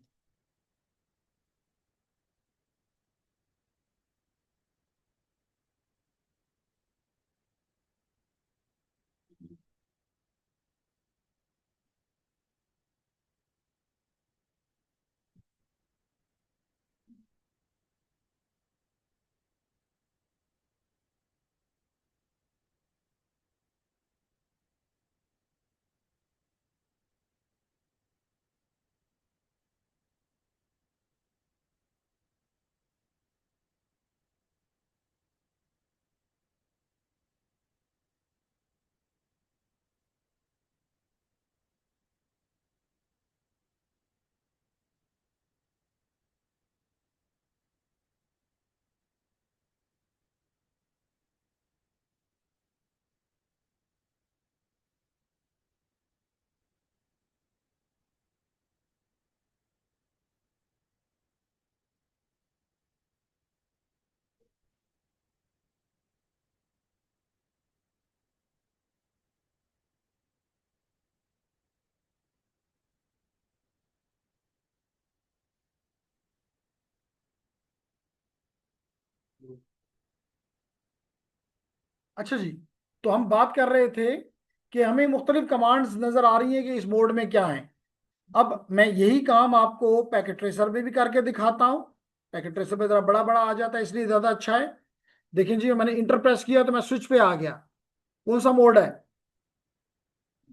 अच्छा जी, तो हम बात कर रहे थे कि हमें मुख्तलिफ कमांड्स नजर आ रही हैं कि इस मोड में क्या है। अब मैं यही काम आपको पैकेट ट्रेसर में भी करके दिखाता हूं। पैकेट ट्रेसर पे जरा बड़ा बड़ा आ जाता है इसलिए ज्यादा अच्छा है। देखिए जी मैंने इंटर प्रेस किया तो मैं स्विच पे आ गया। कौन सा मोड है?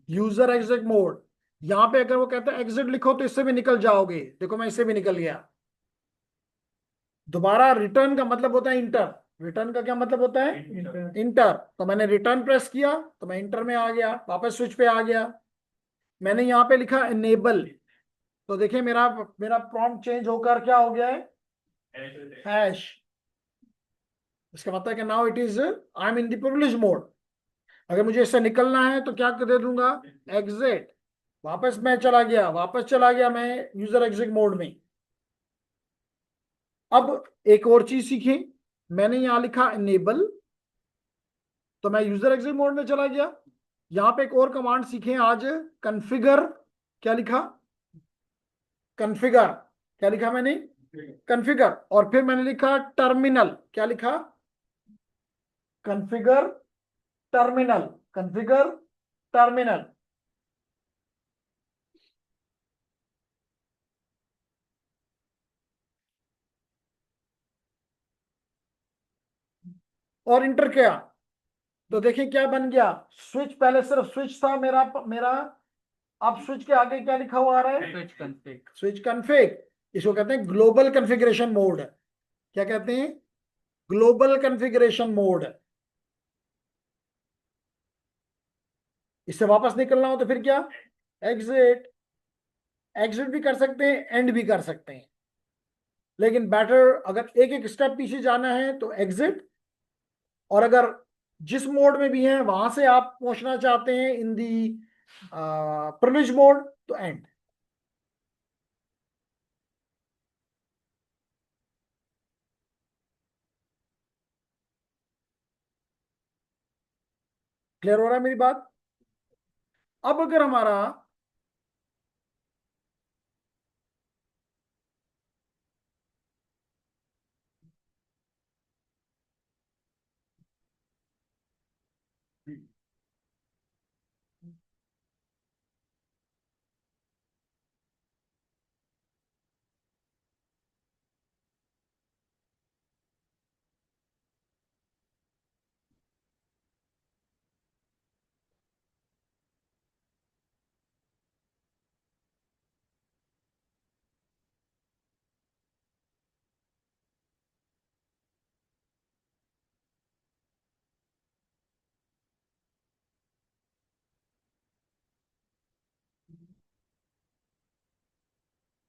User exit mode. यहां पे अगर वो कहता है एग्जिट लिखो तो इससे भी निकल जाओगे, देखो मैं इससे भी निकल गया। दोबारा रिटर्न का मतलब होता है इंटर। रिटर्न का क्या मतलब होता है? इंटर। तो मैंने रिटर्न प्रेस किया तो मैं इंटर में आ गया, वापस स्विच पे आ गया। मैंने यहाँ पे लिखा एनेबल, तो देखिए मेरा मेरा प्रॉम्प्ट चेंज होकर क्या हो गया है? हैश। इसका मतलब है कि now it is I am in the privilege mode. अगर मुझे इससे निकलना है तो क्या दे दूंगा? एग्जिट। वापस मैं चला गया, वापस चला गया मैं यूजर एग्जिट मोड में। अब एक और चीज सीखें, मैंने यहां लिखा एनेबल तो मैं यूजर एग्जिट मोड में चला गया। यहां पे एक और कमांड सीखें आज, कन्फिगर। क्या लिखा? कन्फिगर। क्या लिखा मैंने? कन्फिगर। और फिर मैंने लिखा टर्मिनल। क्या लिखा? Configure terminal. Configure terminal. और इंटर किया तो देखिए क्या बन गया, स्विच पहले सिर्फ स्विच था मेरा मेरा अब स्विच के आगे क्या लिखा हुआ आ रहा है, स्विच कॉन्फ़िग। Switch config. इसको कहते हैं ग्लोबल कॉन्फ़िगरेशन मोड। क्या कहते हैं, ग्लोबल कॉन्फ़िगरेशन मोड। इससे वापस निकलना हो तो फिर क्या, एग्जिट। एग्जिट भी कर सकते हैं, एंड भी कर सकते हैं, लेकिन बेटर अगर एक एक स्टेप पीछे जाना है तो एग्जिट, और अगर जिस मोड में भी हैं वहां से आप पहुंचना चाहते हैं इन दी प्रिविलेज मोड तो एंड। क्लियर हो रहा है मेरी बात। अब अगर हमारा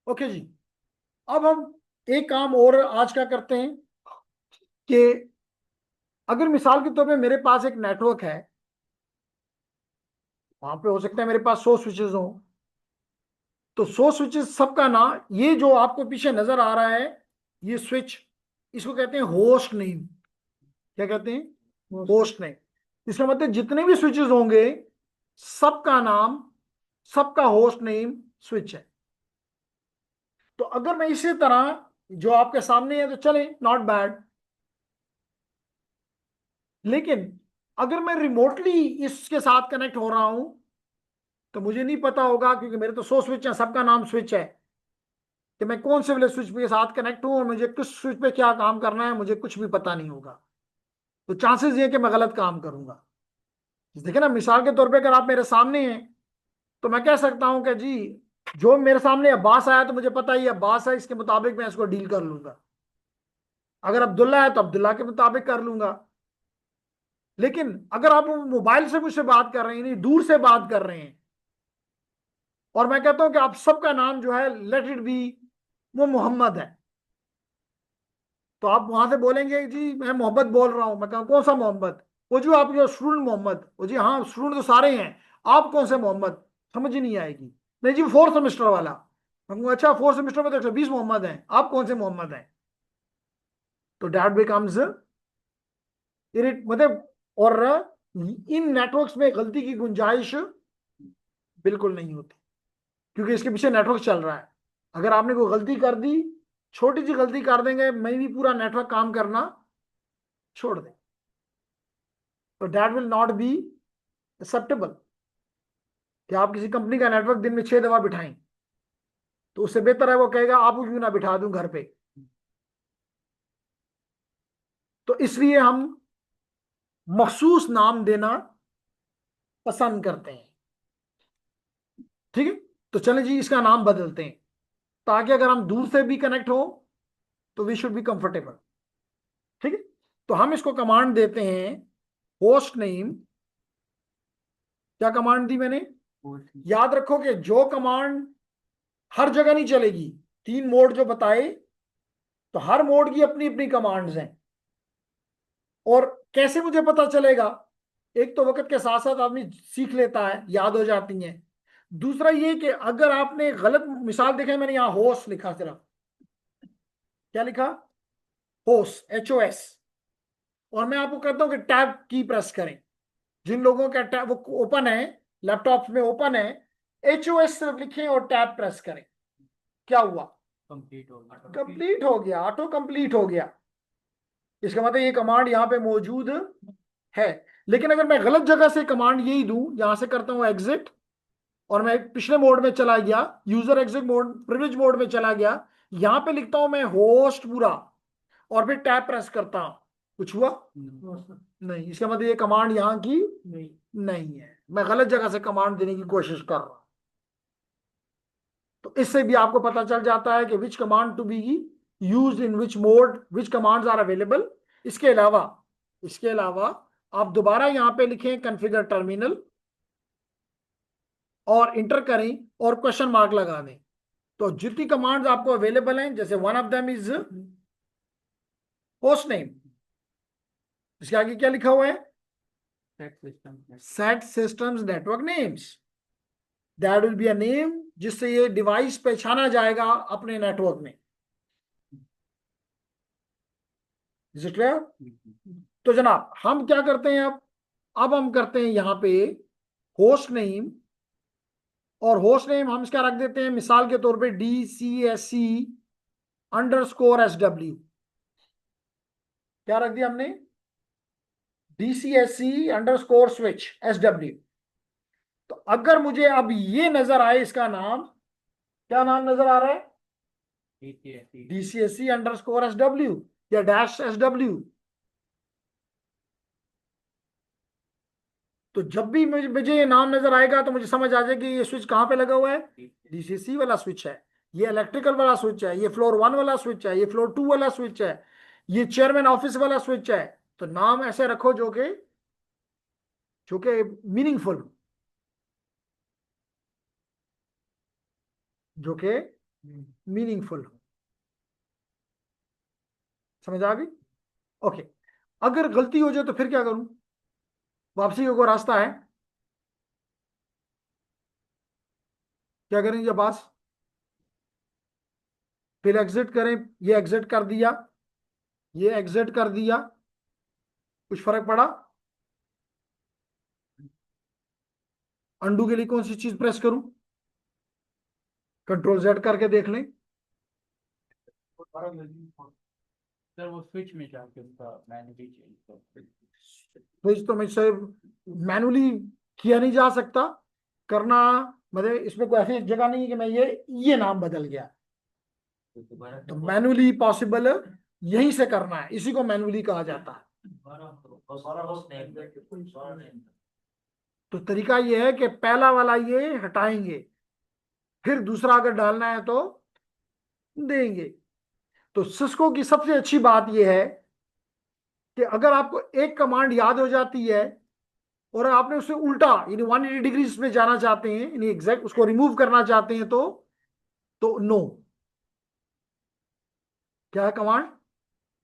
ओके जी, अब हम एक काम और आज क्या करते हैं कि अगर मिसाल के तौर पे मेरे पास एक नेटवर्क है, वहां पे हो सकता है मेरे पास 100 स्विचेस हो, तो 100 स्विचेस सबका नाम ये जो आपको पीछे नजर आ रहा है ये स्विच, इसको कहते हैं होस्ट नेम। क्या कहते हैं, होस्ट नेम। इसका मतलब जितने भी स्विचेस होंगे सबका नाम, सबका होस्ट नेम स्विच है। तो अगर मैं इसी तरह जो आपके सामने है तो चले, नॉट बैड। लेकिन अगर मैं रिमोटली इसके साथ कनेक्ट हो रहा हूं तो मुझे नहीं पता होगा, क्योंकि मेरे तो 100 स्विच है, सबका नाम स्विच है, कि मैं कौन से वाले स्विच के साथ कनेक्ट हूं और मुझे किस स्विच पे क्या काम करना है मुझे कुछ भी पता नहीं होगा। तो चांसेस ये कि मैं गलत काम करूंगा। देखिए ना, मिसाल के तौर पे अगर आप मेरे सामने हैं तो मैं कह सकता हूं कि जी जो मेरे सामने अब्बास आया तो मुझे पता ही अब्बास है, इसके मुताबिक मैं इसको डील कर लूंगा। अगर अब्दुल्ला है तो अब्दुल्ला के मुताबिक कर लूंगा। लेकिन अगर आप मोबाइल से मुझसे बात कर रहे हैं, नहीं दूर से बात कर रहे हैं, और मैं कहता हूं कि आप सबका नाम जो है लेट इट बी वो मोहम्मद है, तो आप वहां से बोलेंगे जी मैं मोहम्मद बोल रहा हूं। मैं कहूँ कौन सा मोहम्मद, वो जो आप जो स्टूडेंट मोहम्मद, वो जी हाँ स्टूडेंट तो सारे हैं, आप कौन से मोहम्मद, समझ ही नहीं आएगी। नहीं जी 4th सेमेस्टर वाला। मैं कहूँ अच्छा 4th सेमेस्टर में तो 120 मोहम्मद हैं, आप कौन से मोहम्मद हैं। तो डैट बिकम्स इरिट मतलब, और इन नेटवर्क्स में गलती की गुंजाइश बिल्कुल नहीं होती, क्योंकि इसके पीछे नेटवर्क चल रहा है। अगर आपने कोई गलती कर दी, छोटी सी गलती कर देंगे, मैं भी पूरा नेटवर्क काम करना छोड़ दें। तो that will not be acceptable कि आप किसी कंपनी का नेटवर्क दिन में 6 दफा बिठाएं, तो उससे बेहतर है वो कहेगा आप क्यों ना बिठा दूं घर पे। तो इसलिए हम मखसूस नाम देना पसंद करते हैं। ठीक है, तो चलें जी इसका नाम बदलते हैं, ताकि अगर हम दूर से भी कनेक्ट हो तो वी शुड बी कंफर्टेबल। ठीक है, तो हम इसको कमांड देते हैं होस्ट नेम। क्या कमांड दी मैंने, याद रखो कि जो कमांड हर जगह नहीं चलेगी, 3 मोड जो बताए, तो हर मोड की अपनी अपनी कमांड्स हैं। और कैसे मुझे पता चलेगा, एक तो वक्त के साथ साथ आदमी सीख लेता है, याद हो जाती हैं। दूसरा ये कि अगर आपने गलत मिसाल देखे, मैंने यहां होस्ट लिखा, सिर्फ क्या लिखा, होस्ट HOS, और मैं आपको कहता हूं कि टैब की प्रेस करें। जिन लोगों का टैब वो ओपन है, लैपटॉप में ओपन है, HOS सिर्फ लिखें और टैब प्रेस करें, क्या हुआ, कंप्लीट हो गया। कंप्लीट हो गया, ऑटो कंप्लीट हो गया। इसका मतलब ये कमांड यहाँ पे मौजूद है। लेकिन अगर मैं गलत जगह से कमांड यही दूं, यहां से करता हूं एग्जिट, और मैं पिछले मोड में चला गया, user exit mode, privilege mode में चला गया, यहां पे लिखता हूं मैं होस्ट पूरा, और फिर टैब प्रेस करता हूं, कुछ हुआ नहीं, इसका मतलब ये कमांड यहाँ की नहीं। नहीं है, मैं गलत जगह से कमांड देने की कोशिश कर रहा हूं। तो इससे भी आपको पता चल जाता है कि which command to be used in which mode, which commands are available. इसके अलावा आप दोबारा यहां पे लिखें कॉन्फ़िगर टर्मिनल और इंटर करें और क्वेश्चन मार्क लगा दें। तो जितनी कमांड्स आपको अवेलेबल हैं, जैसे one of them is host name, इसके आगे क्या लिखा हुआ है? Set system set systems network names, that will be a name जिससे ये डिवाइस पहचाना जाएगा अपने नेटवर्क में। Is it clear? तो जनाब हम क्या करते हैं अब हम करते हैं यहां पे होस्ट नेम, और होस्ट नेम हम इसका रख देते हैं मिसाल के तौर पे DCSC_SW। क्या रख दिया हमने? DCSC_switch SW। तो अगर मुझे अब ये नजर आए, इसका नाम क्या नाम नजर आ रहा है? DCSC_SW या -SW। तो जब भी मुझे ये नाम नजर आएगा तो मुझे समझ आ जाएगा कि ये स्विच कहां पे लगा हुआ है। DCC वाला स्विच है, ये इलेक्ट्रिकल वाला स्विच है, ये फ्लोर 1 वाला स्विच है, ये फ्लोर 2 वाला स्विच है, ये चेयरमैन ऑफिस वाला स्विच है। तो नाम ऐसे रखो जो कि मीनिंगफुल, जो कि मीनिंगफुल हो। समझ आ गई? ओके। अगर गलती हो जाए तो फिर क्या करूं? वापसी का कोई रास्ता है? क्या करेंगे बास? फिर एग्जिट करें, ये एग्जिट कर दिया, ये एग्जिट कर दिया, कुछ फर्क पड़ा? अंडू के लिए कौन सी चीज प्रेस करूं? Ctrl Z करके देख लें। सर वो स्विच में जाके उसका मैनुअली चेंज कर। स्विच तो मुझसे मैनुअली किया नहीं जा सकता, करना मतलब इसमें कोई ऐसी जगह नहीं है कि मैं ये नाम बदल गया। तो मैनुअली पॉसिबल यहीं से करना है, इसी को मैनुअली कहा जाता है। तो तरीका ये है कि पहला वाला ये हटाएंगे, फिर दूसरा अगर डालना है तो देंगे। तो सिस्को की सबसे अच्छी बात यह है कि अगर आपको एक कमांड याद हो जाती है और आपने उसे उल्टा यानी 180 डिग्री में जाना चाहते हैं, यानी एग्जैक्ट उसको रिमूव करना चाहते हैं, तो नो। क्या है कमांड?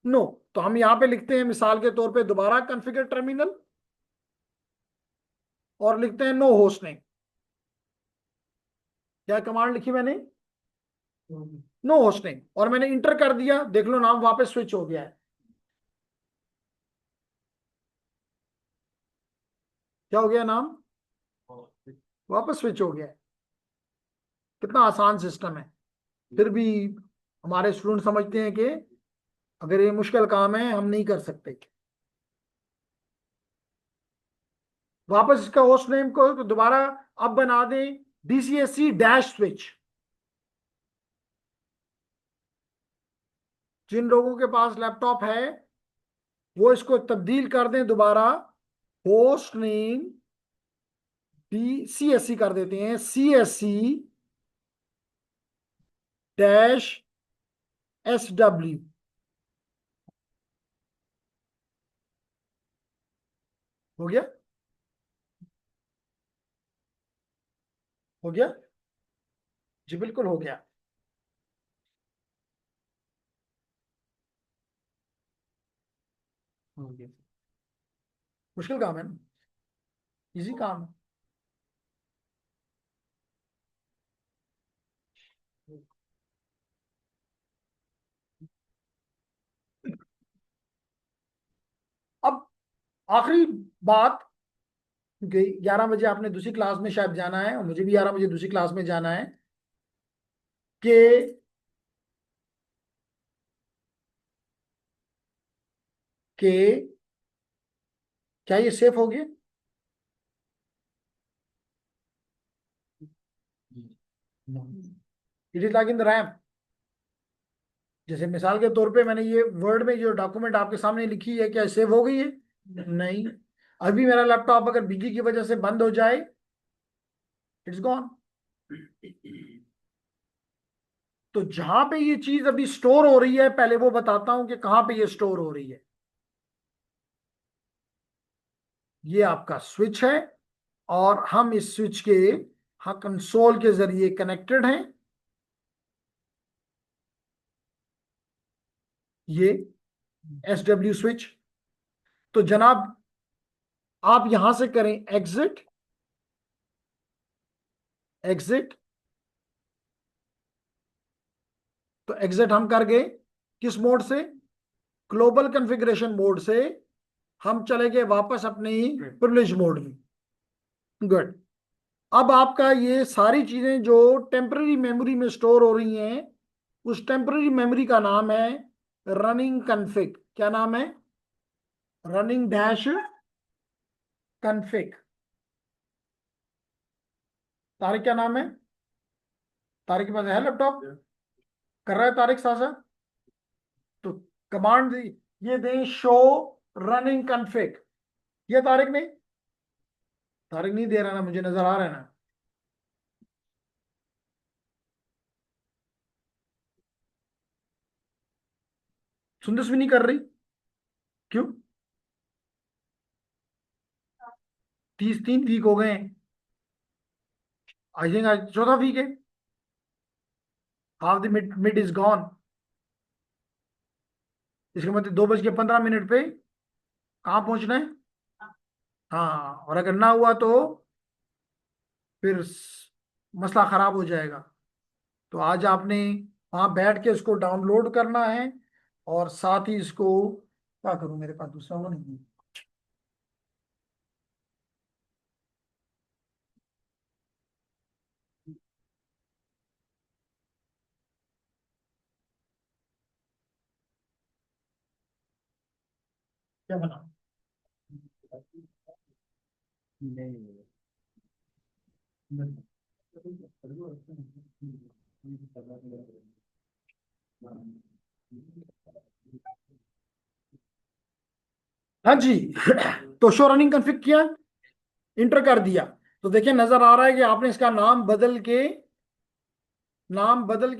नो। तो हम यहां पे लिखते हैं मिसाल के तौर पे दोबारा कॉन्फ़िगर टर्मिनल और लिखते हैं नो होस्ट नेम। क्या कमांड लिखी मैंने? नो होस्ट नेम, और मैंने इंटर कर दिया, देख लो नाम वापस स्विच हो गया है। क्या हो गया? नाम वापस स्विच हो गया है। कितना आसान सिस्टम है। फिर भी हमारे स्टूडेंट समझते हैं कि अगर ये मुश्किल काम है हम नहीं कर सकते। वापस इसका होस्ट नेम को तो दोबारा अब बना दें DCSC-switch। जिन लोगों के पास लैपटॉप है वो इसको तब्दील कर दें, दोबारा होस्ट नेम CSC कर देते हैं, CSC-SW। हो गया? हो गया जी, बिल्कुल हो गया। मुश्किल काम है ना? इजी काम है। अब आखिरी बात, क्योंकि 11 बजे आपने दूसरी क्लास में शायद जाना है और मुझे भी 11 बजे दूसरी क्लास में जाना है, कि कि क्या ये सेफ हो गया? It is like in the RAM. जैसे मिसाल के तौर पे मैंने ये वर्ड में जो डॉक्यूमेंट आपके सामने लिखी है, क्या सेव हो गई है? नहीं। अभी मेरा लैपटॉप अगर बिजली की वजह से बंद हो जाए, इट्स गॉन। तो जहां पे ये चीज अभी स्टोर हो रही है, पहले वो बताता हूं कि कहां पे ये स्टोर हो रही है। ये आपका स्विच है, और हम इस स्विच के, हाँ, कंसोल के जरिए कनेक्टेड हैं। ये SW स्विच। तो जनाब, आप यहां से करें एग्जिट, एग्जिट। तो एग्जिट हम कर गए किस मोड से? ग्लोबल कॉन्फ़िगरेशन मोड से हम चले गए वापस अपने ही प्रिविलेज मोड में। गुड। अब आपका ये सारी चीजें जो टेम्पररी मेमोरी में स्टोर हो रही हैं, उस टेम्पररी मेमोरी का नाम है रनिंग कन्फिग। क्या नाम है? Running dash config. तारिक, क्या नाम है? तारिक के पास है लैपटॉप? कर रहा है तारिक साथ साथ? तो कमांड ये दें, शो रनिंग कन्फिग। ये तारिक नहीं, तारिक नहीं दे रहा ना, मुझे नजर आ रहा है ना। सुंदस भी नहीं कर रही, क्यों? 33 वीक हो गए हैं। आई थिंक आज चौथा वीक है। Half the mid mid is gone. इसका मतलब 2:15 पे कहाँ पहुंचना है? हाँ, और अगर ना हुआ तो फिर मसला खराब हो जाएगा। तो आज आपने वहां बैठ के इसको डाउनलोड करना है, और साथ ही इसको, क्या करूं, मेरे पास दूसरा वो नहीं है। क्या बना? हाँ जी। तो शो रनिंग कॉन्फ़िग किया, इंटर कर दिया। तो देखिए, नजर आ रहा है कि आपने इसका नाम बदल के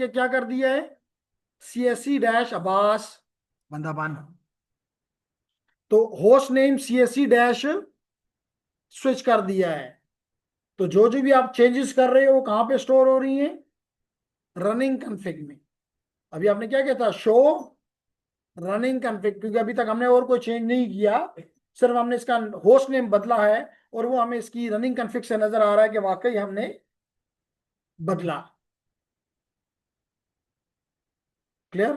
क्या कर दिया है? CSC डैश अब्बास बंदाबान। तो host name CSC dash switch कर दिया है। तो जो जो भी आप चेंजेस कर रहे हो वो कहां पे स्टोर हो रही हैं? रनिंग कॉन्फ़िग में। अभी आपने क्या किया था? शो रनिंग कॉन्फ़िग, क्योंकि अभी तक हमने और कोई चेंज नहीं किया, सिर्फ हमने इसका होस्ट नेम बदला है, और वो हमें इसकी रनिंग कॉन्फ़िग से नजर आ रहा है कि वाकई हमने बदला। क्लियर?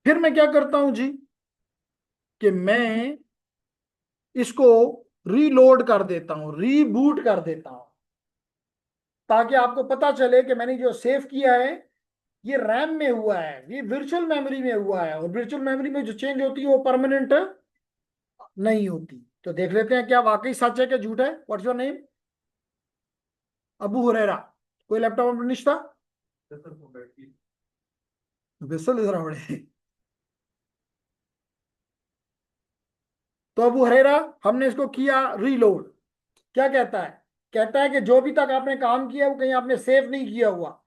फिर मैं क्या करता हूं जी, कि मैं इसको रीलोड कर देता हूं, रीबूट कर देता हूं, ताकि आपको पता चले कि मैंने जो सेव किया है ये रैम में हुआ है, ये वर्चुअल मेमोरी में हुआ है, और वर्चुअल मेमोरी में जो चेंज होती है वो परमानेंट नहीं होती। तो देख लेते हैं क्या वाकई सच है कि झूठ है। What's your name? Abu Huraira. कोई लैपटॉप में निश्ता बिसल इधर आवड़े। तो अबू हुरैरा, हमने इसको किया रीलोड। क्या कहता है? कहता है कि जो भी तक आपने काम किया वो कहीं आपने सेव नहीं किया हुआ।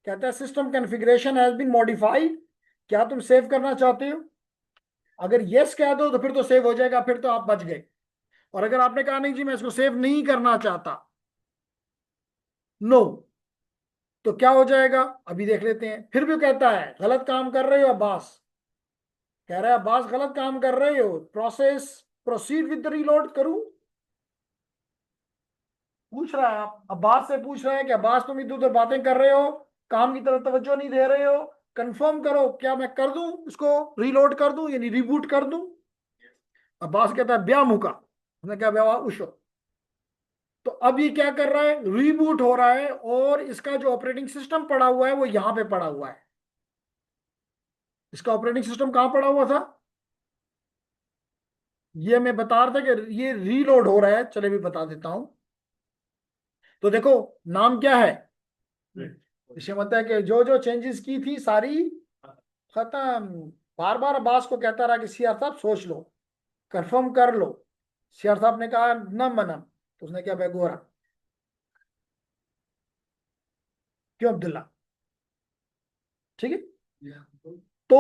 कहता है system configuration has been modified. क्या तुम सेव करना चाहते हो? अगर यस कह दो तो फिर तो सेव हो जाएगा, फिर तो आप बच गए। और अगर आपने कहा नहीं जी मैं इसको सेव नहीं करना चाहता, नो, तो क्या हो जाएगा अभी देख लेते हैं। फिर भी कहता है गलत काम कर रहे हो अब्बास। कह रहा है अब्बास गलत काम कर रहे हो, process proceed with the reload करूं? पूछ रहा है, आप अब्बास से पूछ रहे हैं कि अब्बास तुम इधर उधर बातें कर रहे हो, काम की तरफ तवज्जो नहीं दे रहे हो, कंफर्म करो क्या मैं कर दूं, इसको रीलोड कर दूं यानी रिबूट कर दूं? अब्बास कहता है ब्या मुका। हमने क्या ब्या उशो। तो अब ये क्या कर रहा है? रीबूट हो रहा है, और इसका जो ऑपरेटिंग सिस्टम पड़ा हुआ है वो यहां पे पड़ा हुआ है। इसका ऑपरेटिंग सिस्टम कहां पड़ा हुआ था? ये मैं बता रहा था कि ये रीलोड हो रहा है, चले भी बता देता हूं। तो देखो, नाम क्या है? इससे मतलब है कि जो जो चेंजेस की थी सारी खत्म। बार बार अब्बास को कहता रहा कि सीआर साहब सोच लो, कंफर्म कर लो। सीआर साहब ने कहा न मना, तो उसने क्या बेगोरा। क्यों अब्दुल्ला? ठीक है। तो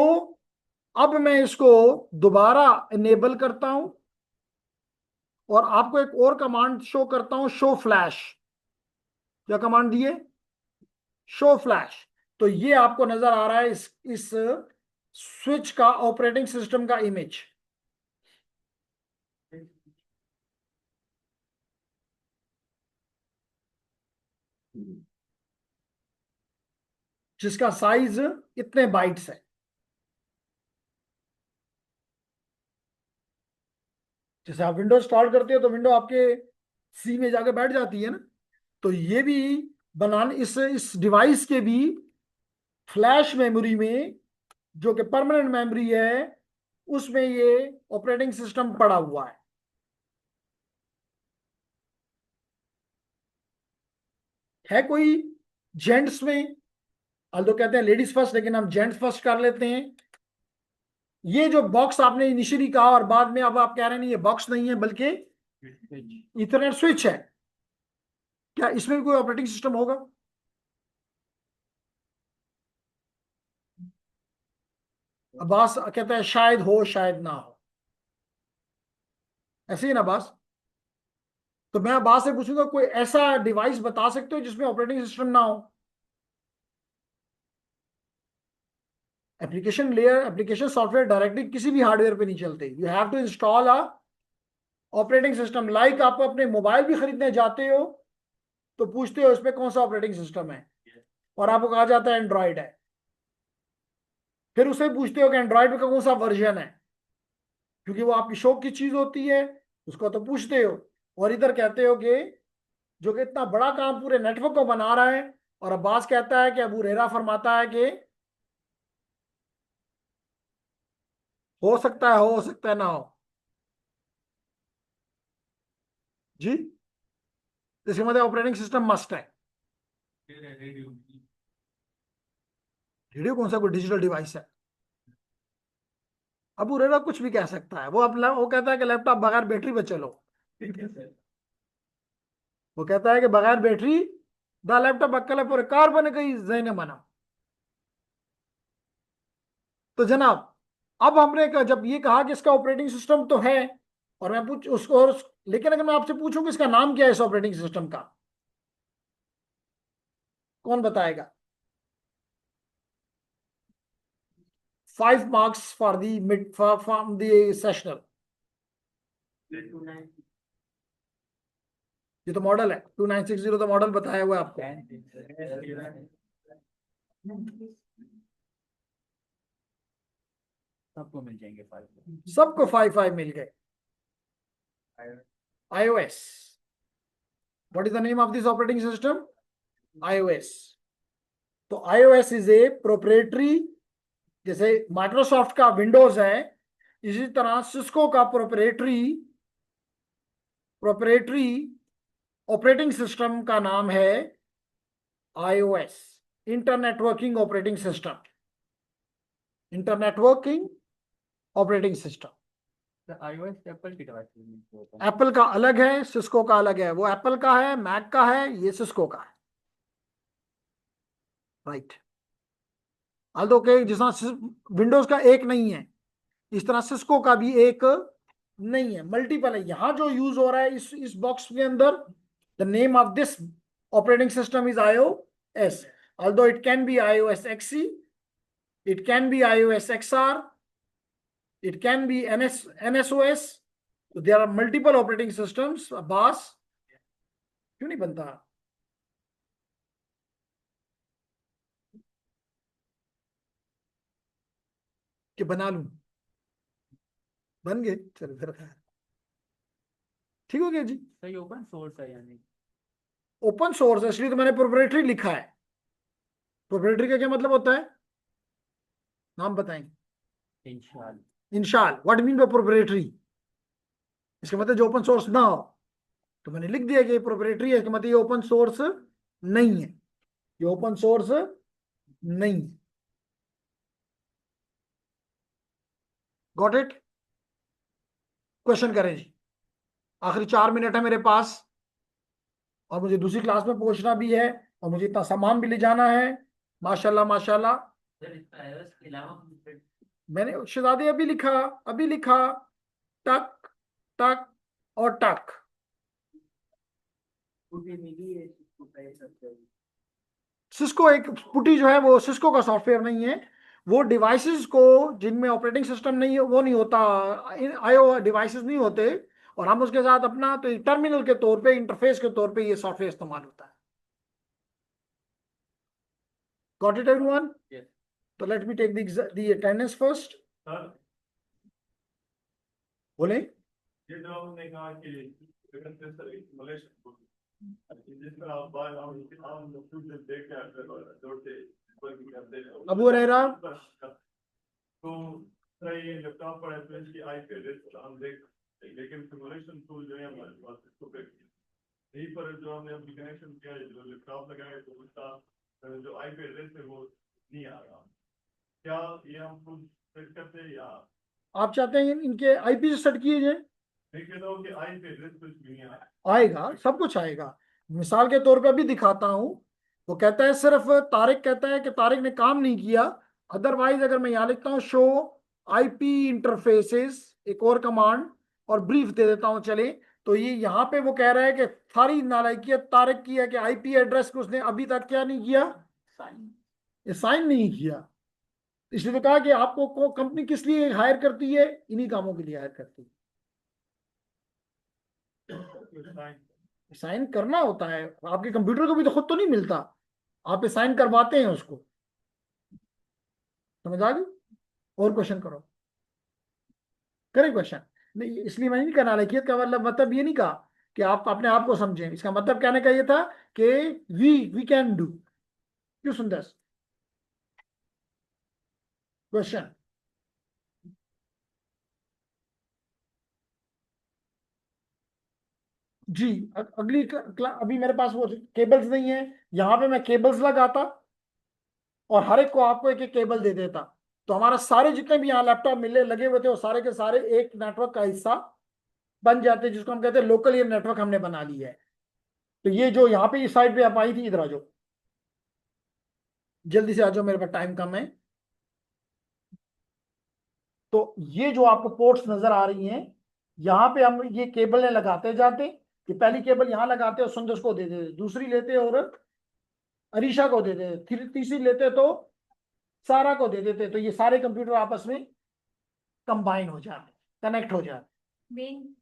अब मैं इसको दोबारा इनेबल करता हूं और आपको एक और कमांड शो करता हूं, शो फ्लैश। क्या कमांड दिए? Show flash. तो ये आपको नजर आ रहा है इस स्विच का ऑपरेटिंग सिस्टम का इमेज। जिसका साइज इतने बाइट्स है। जैसे आप विंडो इंस्टॉल करते हो तो विंडो आपके सी में जाके बैठ जाती है ना, तो ये भी बनाने इस डिवाइस के भी फ्लैश मेमोरी में, जो कि परमानेंट मेमोरी है, उसमें ये ऑपरेटिंग सिस्टम पड़ा हुआ है कोई जेंट्स में? तो कहते हैं लेडीज फर्स्ट, लेकिन हम जेंट्स फर्स्ट कर लेते हैं। ये जो बॉक्स आपने इनिशियली कहा और बाद में अब आप कह रहे हैं नहीं, ये बॉक्स नहीं है बल्कि इथरनेट स्विच है, क्या इसमें भी कोई ऑपरेटिंग सिस्टम होगा? अब्बास कहता है शायद हो शायद ना हो। ऐसे ही ना अब्बास? तो मैं अब्बास से पूछूंगा कोई ऐसा डिवाइस बता सकते हो जिसमें ऑपरेटिंग सिस्टम ना हो? Application layer, application software directly किसी भी हार्डवेयर पे नहीं चलते। You have to install a operating system. Like आप अपने मोबाइल भी खरीदने जाते हो तो पूछते हो इसमें कौन सा ऑपरेटिंग सिस्टम है, और आपको कहा जाता है एंड्रॉइड है। फिर उससे पूछते हो कि एंड्रॉइड का कौन सा वर्जन है, क्योंकि वो आपकी शौक की चीज होती है, उसको तो पूछते हो। और इधर कहते हो कि जो कि इतना बड़ा काम पूरे नेटवर्क को बना रहा है, और अब्बास कहता है कि अबू हुरैरा फरमाता है कि हो सकता है ना हो। जी, इसके मतलब ऑपरेटिंग सिस्टम मस्ट है। रेडियो कौन सा कोई डिजिटल डिवाइस है? अबू हुरैरा कुछ भी कह सकता है। वो कहता है कि लैपटॉप बगैर बैटरी पे चलो। वो कहता है कि बगैर बैटरी द लैपटॉप अक्कल पूरे कार बन गई जैन मना। तो जनाब, अब हमने जब ये कहा कि इसका ऑपरेटिंग सिस्टम तो है, और मैं पूछ उसको लेकिन अगर मैं आपसे पूछूं कि इसका नाम क्या है इस ऑपरेटिंग सिस्टम का, कौन बताएगा? 5 marks for the mid from the sessional. ये तो मॉडल है 2960, तो मॉडल बताया हुआ है आपको। सबको मिल जाएंगे 5। सबको 5 मिल गए। iOS, what is the name of this operating system? iOS। तो iOS इज ए प्रोप्रिएटरी, जैसे माइक्रोसॉफ्ट का विंडोज है, इसी तरह सिस्को का प्रोप्रिएटरी ऑपरेटिंग सिस्टम का नाम है iOS, internet working operating system. Internet working operating system. iOS Apple की डिवाइस में होता है। एप्पल का अलग है, सिस्को का अलग है। वो एप्पल का है, मैक का है, ये सिस्को का है। राइट। although के जिस तरह विंडोज का एक नहीं है, इस तरह सिस्को का भी एक नहीं है, मल्टीपल है। यहां जो यूज हो रहा है इस बॉक्स के अंदर, the name of this operating system is iOS, although it can be iOS XE, it can be iOS XR, it can be NSOS. So there are multiple operating systems. Abbas क्यों नहीं बनता? कि बना लूं? बन गए, चलो फिर ठीक हो गया जी। सही ओपन सोर्स है यानी। ओपन सोर्स है, इसलिए तो मैंने प्रोप्राइटरी लिखा है। प्रोप्राइटरी का क्या मतलब होता है? नाम बताएंगे। इंशाल्लाह। इंशाल, व्हाट मीन बाय प्रोप्राइटरी? इसका मतलब जो ओपन सोर्स ना हो। तो मैंने लिख दिया कि ये प्रोप्राइटरी है, इसका मतलब ये ओपन सोर्स नहीं है। ये ओपन सोर्स नहीं है। Got it? क्वेश्चन करें जी, आखिरी 4 मिनट है मेरे पास और मुझे दूसरी क्लास में पहुंचना भी है और मुझे इतना सामान भी ले जाना है। माशाल्लाह माशाल्लाह। सर इसका iOS के अलावा मैंने शहजादे अभी लिखा टक टक और टक। सिस्को एक पुटी जो है वो सिस्को का सॉफ्टवेयर नहीं है, वो डिवाइसेस को जिनमें ऑपरेटिंग सिस्टम नहीं है वो नहीं होता, आईओ डिवाइसेस नहीं होते, और हम उसके साथ अपना तो टर्मिनल के तौर पे इंटरफेस के तौर पे ये सॉफ्टवेयर इस्तेमाल होता है। Got it everyone? Yes. तो let me take the attendance first. Sir बोले ये जो आपने कहा कि जिसमें आप बार हम फ्यूचर देख के जोड़ते अबू हुरैरा, तो सही लैपटॉप पर एप्लीकेशन की आई पे हम देख, लेकिन सिमुलेशन टूल जो है हमारे पास इसको पे यहीं पर जो हमने अभी कनेक्शन किया है, जो लैपटॉप लगाए तो उसका जो आई पे एड्रेस है वो नहीं आ रहा। क्या ये हम खुद सेट करते हैं या आप चाहते हैं इनके आईपी से सेट किए जाए? मैं कहता हूँ कि आई पे एड्रेस कुछ भी नहीं आ रहा। आएगा, सब कुछ आएगा। मिसाल के तौर पे अभी दिखाता हूं। वो कहता है सिर्फ तारिक कहता है कि तारिक ने काम नहीं किया, अदरवाइज अगर मैं यहां लिखता हूं शो आईपी इंटरफेसेस, एक और कमांड और ब्रीफ दे देता हूं चले, तो ये यहाँ पे वो कह रहा है कि सारी नालायकियत तारिक की है कि आईपी एड्रेस को उसने अभी तक क्या नहीं किया, साइन नहीं किया। इसलिए तो कहा कि आपको कंपनी किस लिए हायर करती है, इन्हीं कामों के लिए हायर करती है। साइन करना होता है, आपके कंप्यूटर को भी तो खुद तो नहीं मिलता, आप साइन करवाते हैं उसको। समझ आ गई? और क्वेश्चन करो, करें क्वेश्चन। नहीं, इसलिए मैंने नहीं करना, लिखियत का मतलब ये नहीं कहा कि आप अपने आप को समझें, इसका मतलब कहने का ये था कि वी कैन डू। क्यों सुंदर? क्वेश्चन जी। अगली अभी मेरे पास वो केबल्स नहीं है, यहां पे मैं केबल्स लगाता और हर एक को आपको एक एक केबल दे देता, तो हमारा सारे जितने भी यहाँ लैपटॉप मिले लगे हुए थे वो सारे के सारे एक नेटवर्क का हिस्सा बन जाते, जिसको हम कहते हैं लोकल एरिया नेटवर्क हमने बना लिया है। तो ये जो यहाँ पे इस साइड पे आप आई थी, इधर आ जाओ, जल्दी से आ जाओ, मेरे पास टाइम कम है। तो ये जो आपको पोर्ट्स नजर आ रही हैं, यहाँ पे हम ये केबल लगाते जाते, कि पहली केबल यहाँ लगाते और सुंदर को दे देते, दूसरी लेते और अरीशा को दे देते, तीसरी लेते तो सारा को दे देते, तो ये सारे कंप्यूटर आपस में कंबाइन हो जाते, कनेक्ट हो जाते। मेन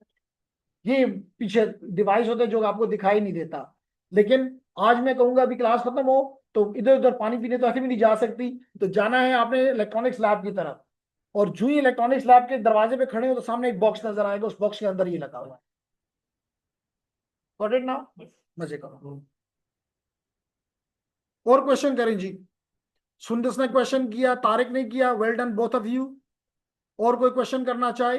ये पीछे डिवाइस होते जो आपको दिखाई नहीं देता, लेकिन आज मैं कहूंगा अभी क्लास खत्म हो तो इधर उधर पानी पीने तो ऐसे भी नहीं जा सकती, तो जाना है आपने इलेक्ट्रॉनिक्स लैब की तरफ, और जो ही इलेक्ट्रॉनिक्स लैब के दरवाजे पे खड़े हो तो सामने एक बॉक्स नजर आएगा, उस बॉक्स के अंदर ये लगा हुआ है। Got it now? मजे करो। और क्वेश्चन करें जी। सुंदस ने क्वेश्चन किया, तारिक ने किया, well done both of you. और कोई क्वेश्चन करना चाहे?